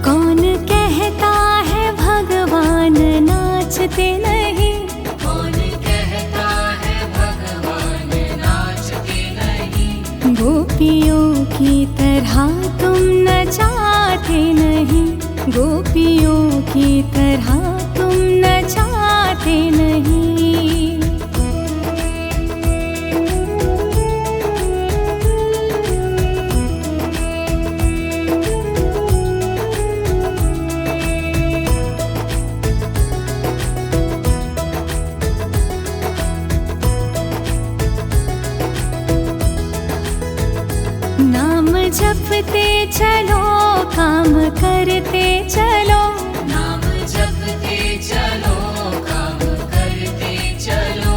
कौन कहता है भगवान नाचते नहीं, कौन कहता है भगवान नाचते नहीं। गोपियों की तरह तुम नचाते नहीं, गोपियों की तरह तुम नचाते नहीं। नाम जपते चलो काम करते चलो, नाम जपते चलो काम करते चलो।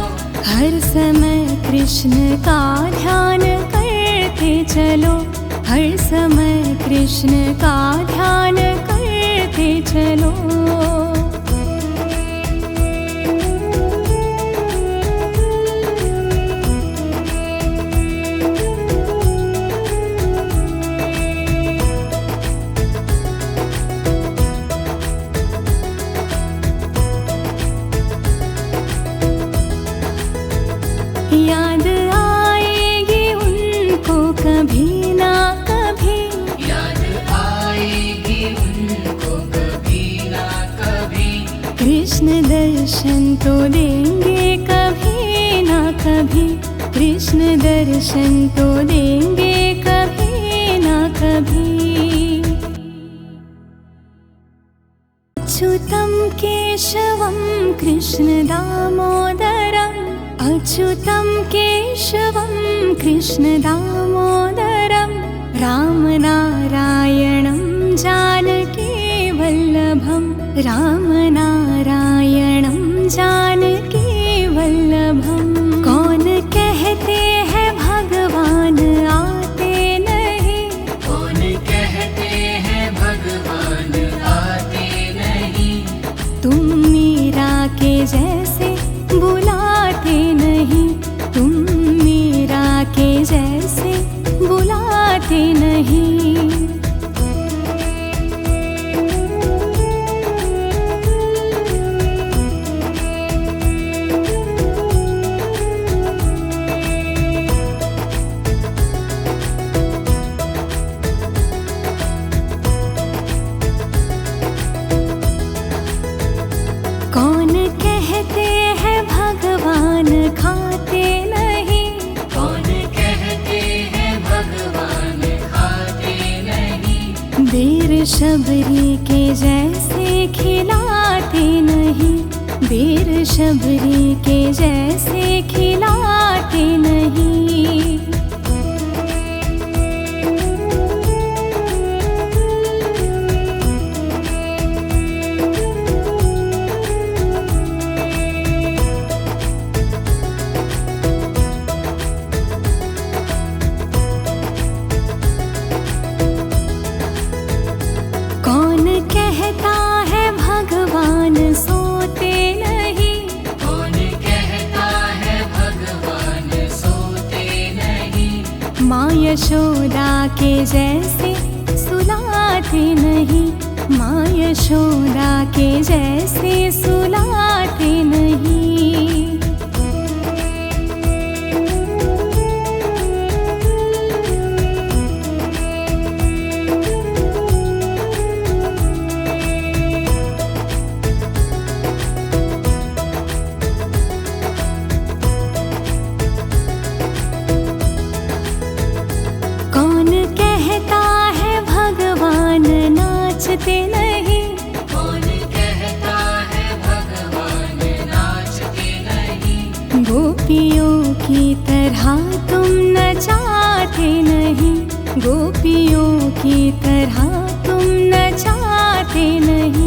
हर समय कृष्ण का ध्यान करते चलो, हर समय कृष्ण का ध्यान करते चलो। याद आएगी उनको कभी ना कभी, याद आएगी उनको कभी ना कभी। कृष्ण दर्शन तो देंगे कभी ना कभी, कृष्ण दर्शन तो देंगे कभी ना कभी। अच्युतं केशवं कृष्ण दामोदरम्, अच्युतं केशवं कृष्ण दामोदरम्, रामनारायणं जानकी वल्लभं, रामनारायणं जानकी वल्लभं। कौन कहते हैं भगवान आते नहीं, कौन कहते हैं भगवान आते नहीं। तुम मीरा के जैसे बुलाते नहीं, तुम मीरा के जैसे बुलाते नहीं। बेर शबरी के जैसे खिलाते नहीं, बेर शबरी के जैसे खिलाते नहीं। कौन कहता है भगवान सोते नहीं, कौन कहता है भगवान सोते नहीं। माँ यशोदा के जैसे सुलाते नहीं, माँ यशोदा के जैसे सुलाते नहीं। कौन कहता है भगवान नाचते नहीं, कौन कहता है भगवान नाचते नहीं। गोपियों की तरह तुम नचाते नहीं, गोपियों की तरह तुम नचाते नहीं।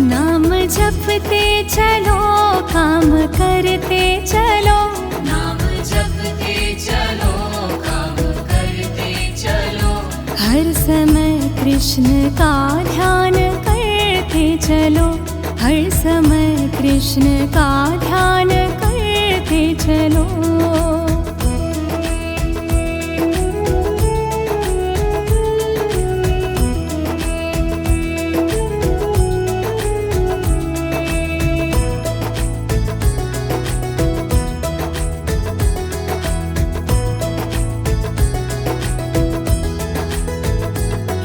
नाम जपते चलो, काम करते चलो, नाम जपते चलो, काम करते चलो। हर समय कृष्ण का ध्यान करते चलो, हर समय कृष्ण का ध्यान करते चलो।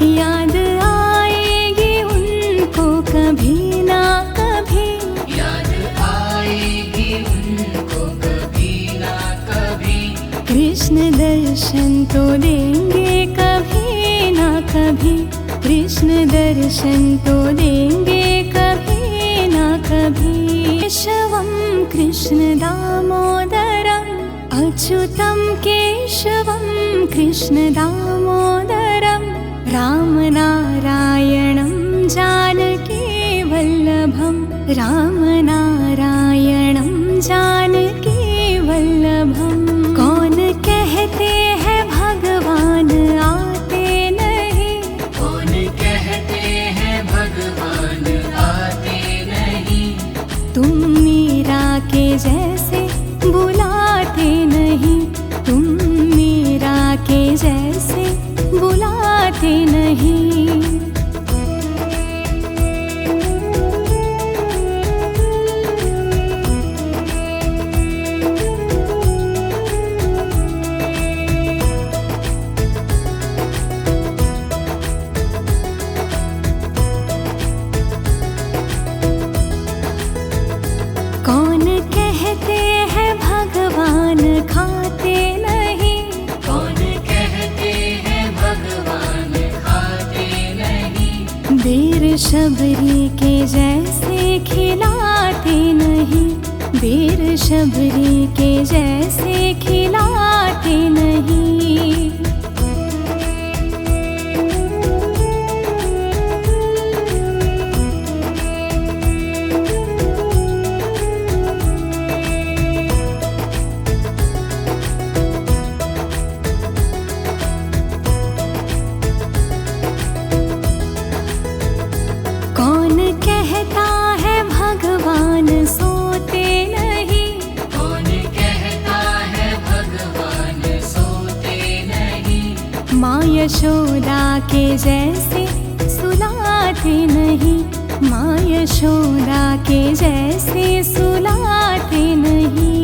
याद आएगी उनको कभी ना कभी, याद आएगी उनको कभी ना कभी। कृष्ण दर्शन तो देंगे कभी ना कभी, कृष्ण दर्शन तो देंगे कभी ना कभी। केशवम कृष्ण दामोदरम, अच्युतम केशवम कृष्ण दामोदरम, राम नारायणं जानकी वल्लभं, राम नारायणं जानकी वल्लभं। कौन कहते हैं भगवान आते नहीं, कौन कहते हैं भगवान आते नहीं। तुम मीरा के जैसे बुलाते नहीं, तुम मीरा के जैसे बुलाते नहीं। कौन कहते हैं भगवान खाते नहीं, कौन कहते हैं भगवान खाते नहीं। बेर शबरी के जैसे खिलाते नहीं, बेर शबरी के जैसे खिलाते नहीं। कौन कहता है भगवान सोते नहीं, कौन कहता है भगवान सोते नहीं। माँ यशोदा के जैसे सुलाते नहीं, माँ यशोदा के जैसे सुलाते नहीं।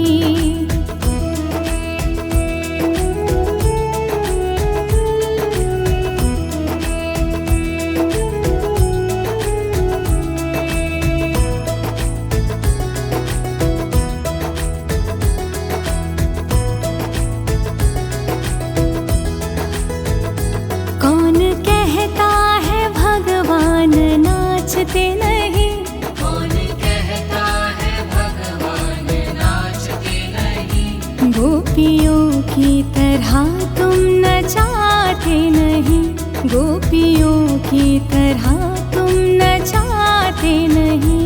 तरह तुम नचाते नहीं, गोपियों की तरह तुम नचाते नहीं।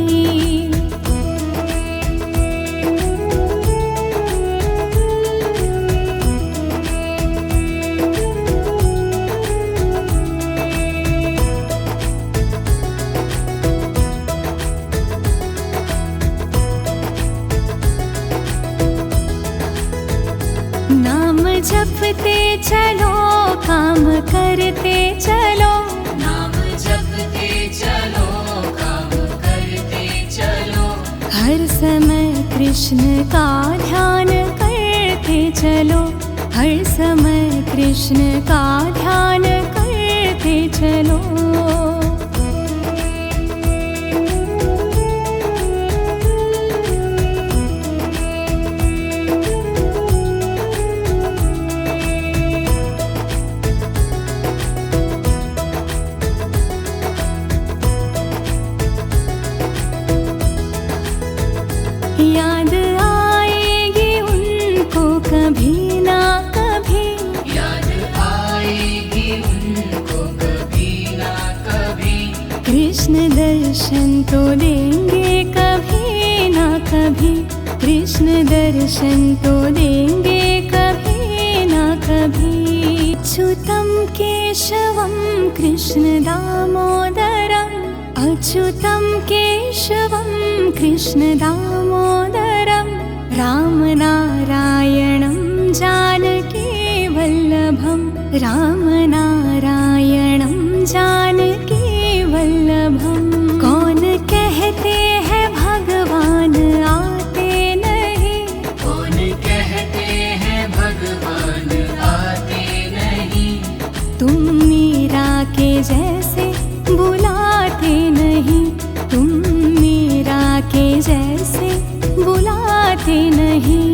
नाम जपते चलो, काम करते चलो, नाम जपते चलो, काम करते चलो। हर समय कृष्ण का ध्यान करते चलो, हर समय कृष्ण का ध्यान करते चलो। याद आएगी उनको कभी ना कभी, याद आएगी उनको कभी ना कभी। कृष्ण दर्शन तो देंगे कभी ना कभी, कृष्ण दर्शन तो देंगे कभी ना कभी। अच्युतं केशवं कृष्ण दामोदरम्, अच्युतं केशवं कृष्ण दामोदरम्, रामनारायणं जानकी वल्लभं, रामनारायणं जानकी वल्लभं। कौन कहते हैं भगवान आते नहीं, कौन कहते हैं भगवान आते नहीं। तुम मीरा के जैसे बुलाते नहीं, तुम मीरा के जैसे बुलाते नहीं।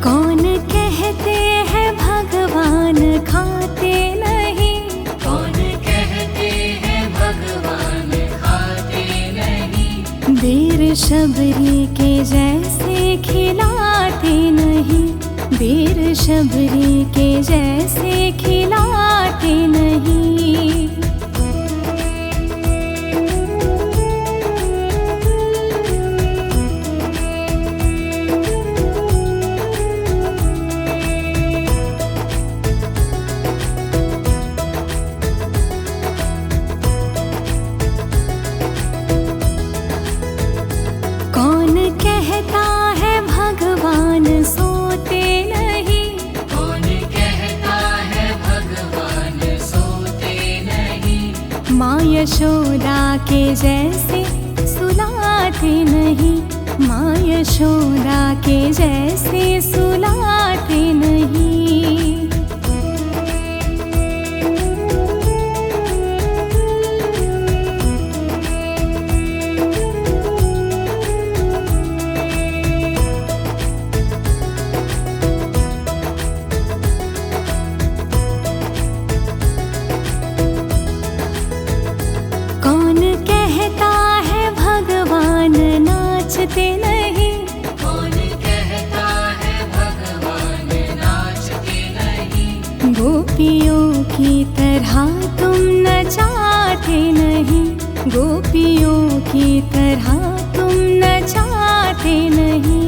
कौन कहते हैं भगवान खाते नहीं, कौन कहते हैं भगवान खाते नहीं। बेर शबरी के जैसे खिलाते नहीं, बेर शबरी के जैसे खिलाते नहीं। कौन कहता है भगवान सोते नहीं, कौन कहता है भगवान सोते नहीं। माँ यशोदा के जैसे सुलाते नहीं, माँ यशोदा के जैसे सुलाते नहीं। कौन कहता है भगवान नाचते नहीं, कौन कहता है भगवान नाचते नहीं। गोपियों की तरह तुम नचाते नहीं, गोपियों की तरह तुम नचाते नहीं।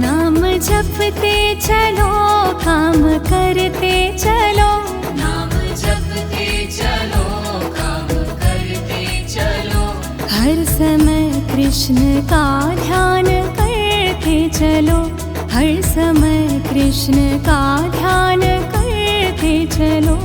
नाम जपते चलो, काम करते चलो, नाम जपते चलो, काम करते चलो। हर समय कृष्ण का ध्यान करते चलो, हर समय कृष्ण का ध्यान करते चलो।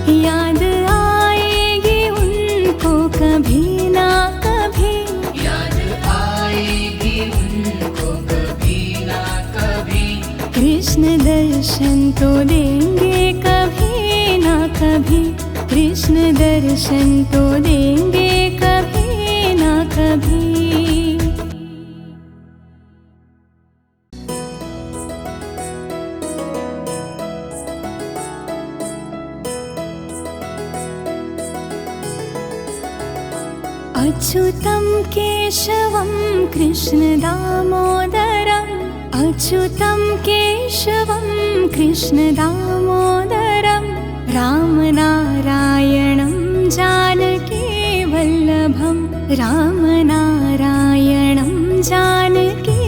याद आएगी उनको कभी ना कभी, याद आएगी उनको कभी ना कभी। कृष्ण दर्शन तो देंगे कभी ना कभी, कृष्ण दर्शन तो देंगे कभी ना कभी। अच्युतं केशवं कृष्ण दामोदरम्, अच्युतं केशवं कृष्ण दामोदरम्, रामनारायणं जानकी वल्लभं, रामनारायणं जानकी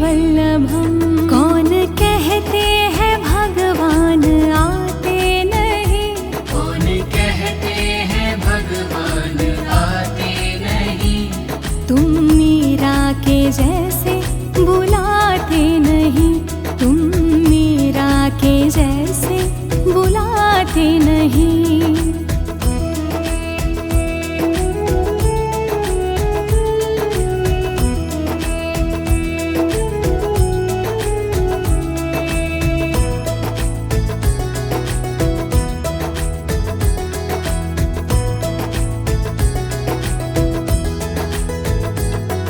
वल्लभं। कौन कहते हैं भगवान आते नहीं, कौन कहते हैं भगवान आते नहीं। तुम मीरा के जैसे बुलाते नहीं, तुम मीरा के जैसे बुलाते नहीं।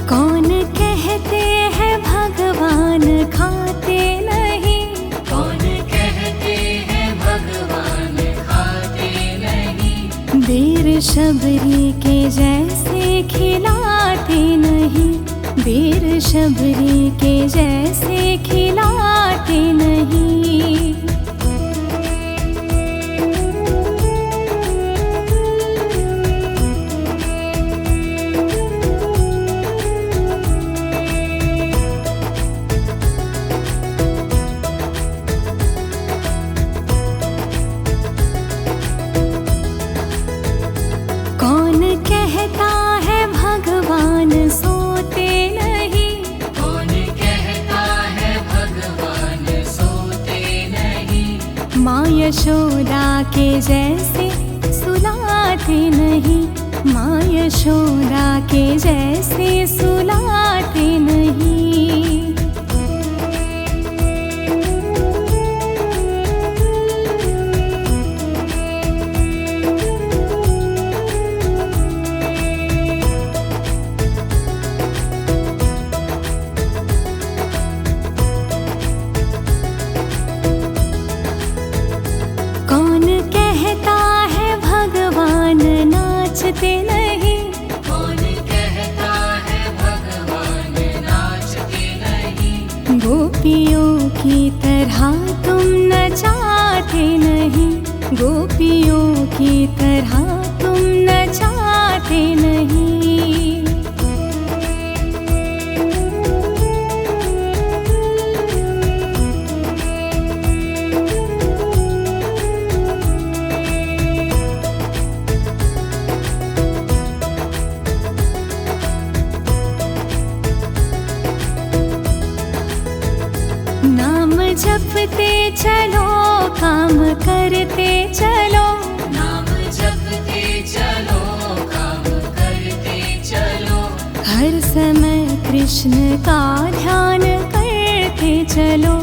कौन कहते हैं भगवान खाते नहीं, कौन कहते हैं भगवान खाते नहीं। बेर शबरी के जैसे खिलाते नहीं, बेर शबरी के जैसे खिलाते नहीं। कौन कहता है भगवान सोते नहीं, कौन कहता है भगवान सोते नहीं। माँ यशोदा के जैसे सुलाते नहीं, माँ यशोदा के जैसे सुलाते नहीं। कौन कहता है भगवान नाचते नहीं, कौन कहता है भगवान नाचते नहीं। गोपियों की तरह तुम नचाते नहीं, गोपियों की तरह तुम नचाते नहीं। नाम जपते चलो काम करते चलो, नाम जपते चलो काम करते चलो। हर समय कृष्ण का ध्यान करते चलो,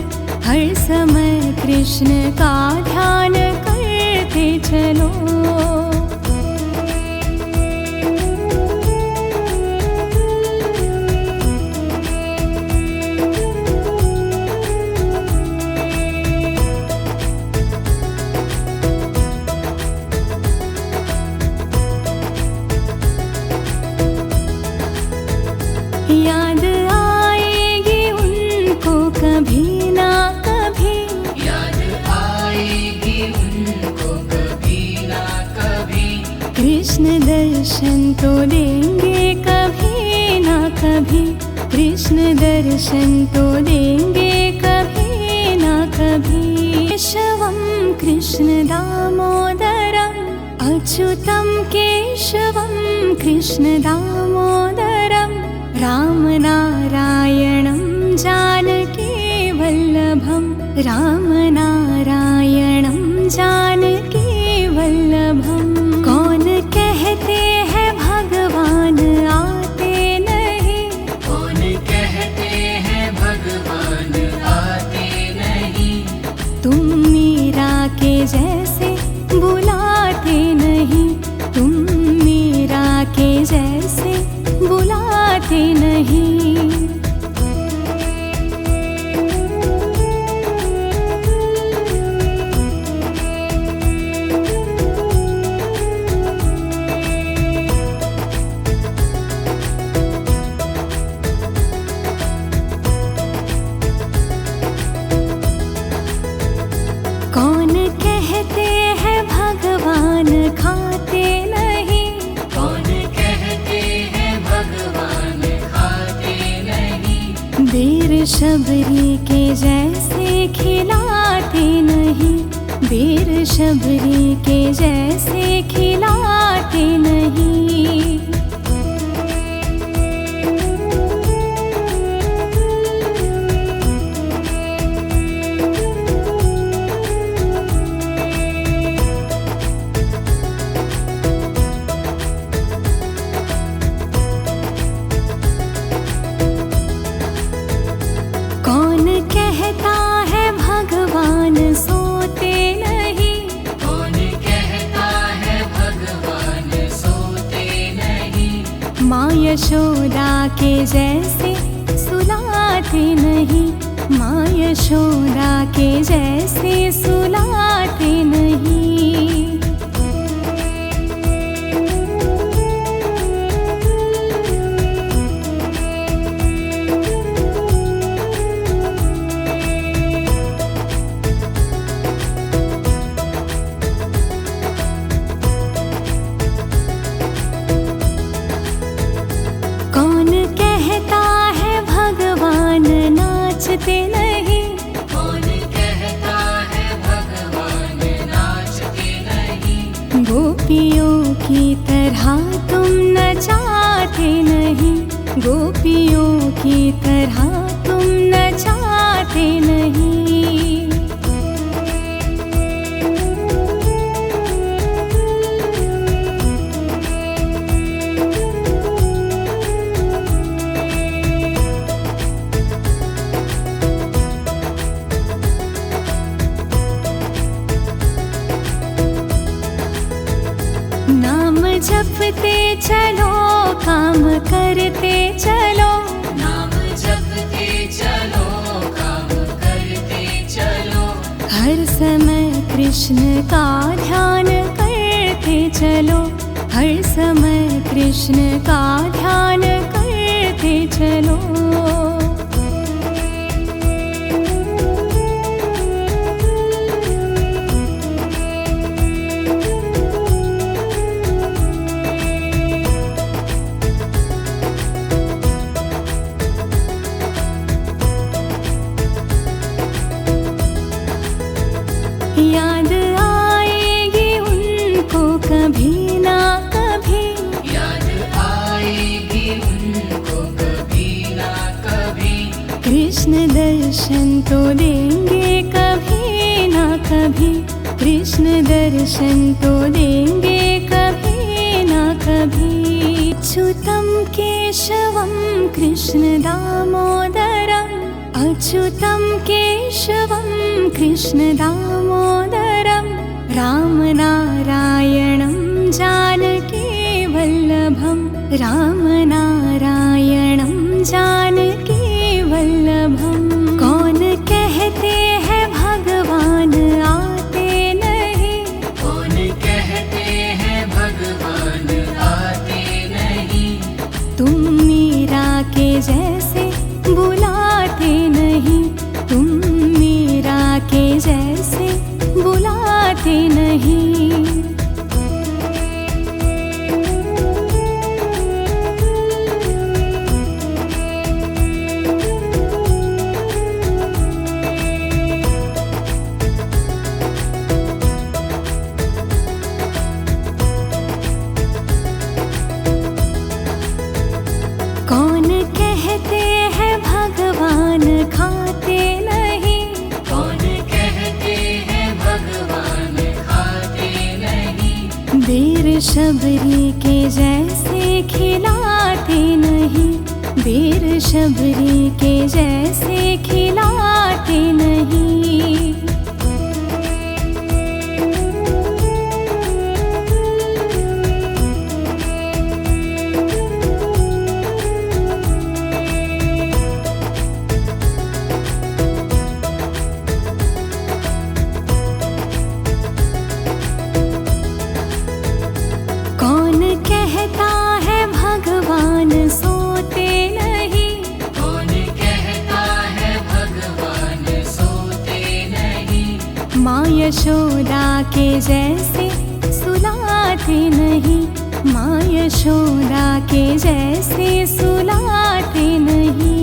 हर समय कृष्ण का ध्यान करते चलो। याद आएगी उनको कभी ना कभी, याद आएगी उनको कभी ना कभी। कृष्ण दर्शन तो देंगे कभी ना कभी, कृष्ण दर्शन तो देंगे कभी ना कभी। केशवं कृष्ण दामोदरम्, अच्युतं केशवं कृष्ण दामोदरम्, रामनारायणं जानकी वल्लभं, रामनारायणं जानकी वल्लभम्। तुम मीरा के जैसे बुलाते नहीं, तुम मीरा के जैसे बुलाते नहीं। कौन कहते हैं भगवान खाते नहीं, कौन कहते हैं भगवान खाते नहीं। बेर शबरी के जैसे खिलाते नहीं, बेर शबरी के जैसे खिलाते नहीं। कौन कहता है भगवान सोते नहीं, कौन कहता है भगवान सोते नहीं। माँ यशोदा के जैसे सुलाते नहीं, माँ यशोदा के जैसे सुलाते नहीं। कौन कहता है भगवान नाचते नहीं, कौन कहता है भगवान नाचते नहीं। गोपियों की तरह तुम नचाते नहीं, गोपियों की तरह तुम नचाते नहीं। नाम जपते चलो काम करते चलो, नाम जपते चलो काम करते चलो। हर समय कृष्ण का ध्यान करते चलो, हर समय कृष्ण का ध्यान करते चलो। याद आएगी उनको कभी ना कभी, याद आएगी उनको कभी ना कभी। कृष्ण दर्शन तो देंगे कभी ना कभी, कृष्ण दर्शन तो देंगे कभी ना कभी। अच्युतं केशवं कृष्ण दामोदरम्, अच्युतं केशवं कृष्ण दामोदरम्, रामनारायणं जानकी वल्लभम्, रामनारायणं जानकी वल्लभम्। कौन कहते हैं भगवान आते नहीं, कौन कहते हैं भगवान आते नहीं। तुम मीरा के जैसे बुलाते नहीं, तुम मीरा के जैसे बुलाते नहीं। कौन कहते हैं भगवान खाते नहीं, कौन कहते हैं भगवान खाते नहीं। बेर शबरी के जैसे खिलाते नहीं, बेर शबरी के जैसे खिलाते नहीं। माँ यशोदा के जैसे सुलाते नहीं, माँ यशोदा के जैसे सुलाते नहीं।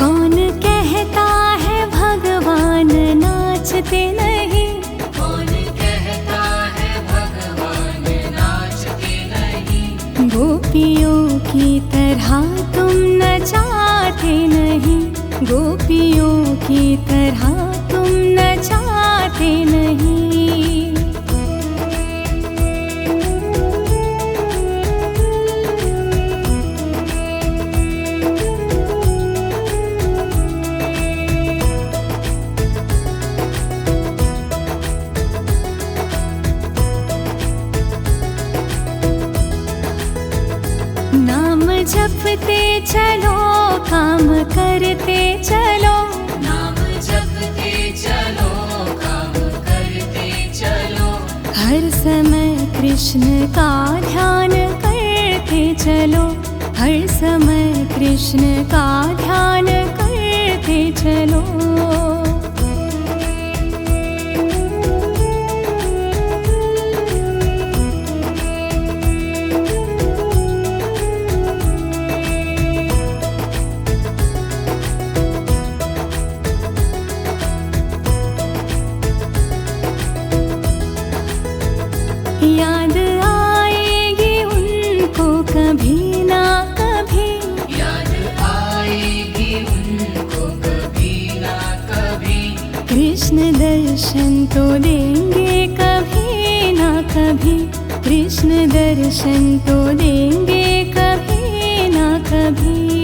कौन कहता है भगवान नाचते नहीं, कौन कहता है भगवान नाचते नहीं। गोपियों की तरह तुम नचाते नहीं, गोपियों की तरह तुम नचाते नहीं। नाम जपते चलो, काम करते चलो, नाम जपते चलो, काम करते चलो। हर समय कृष्ण का ध्यान करते चलो, हर समय कृष्ण का ध्यान करते चलो। याद आएगी उनको कभी ना कभी, याद आएगी उनको कभी ना कभी। कृष्ण दर्शन तो देंगे कभी ना कभी, कृष्ण दर्शन तो देंगे कभी ना कभी।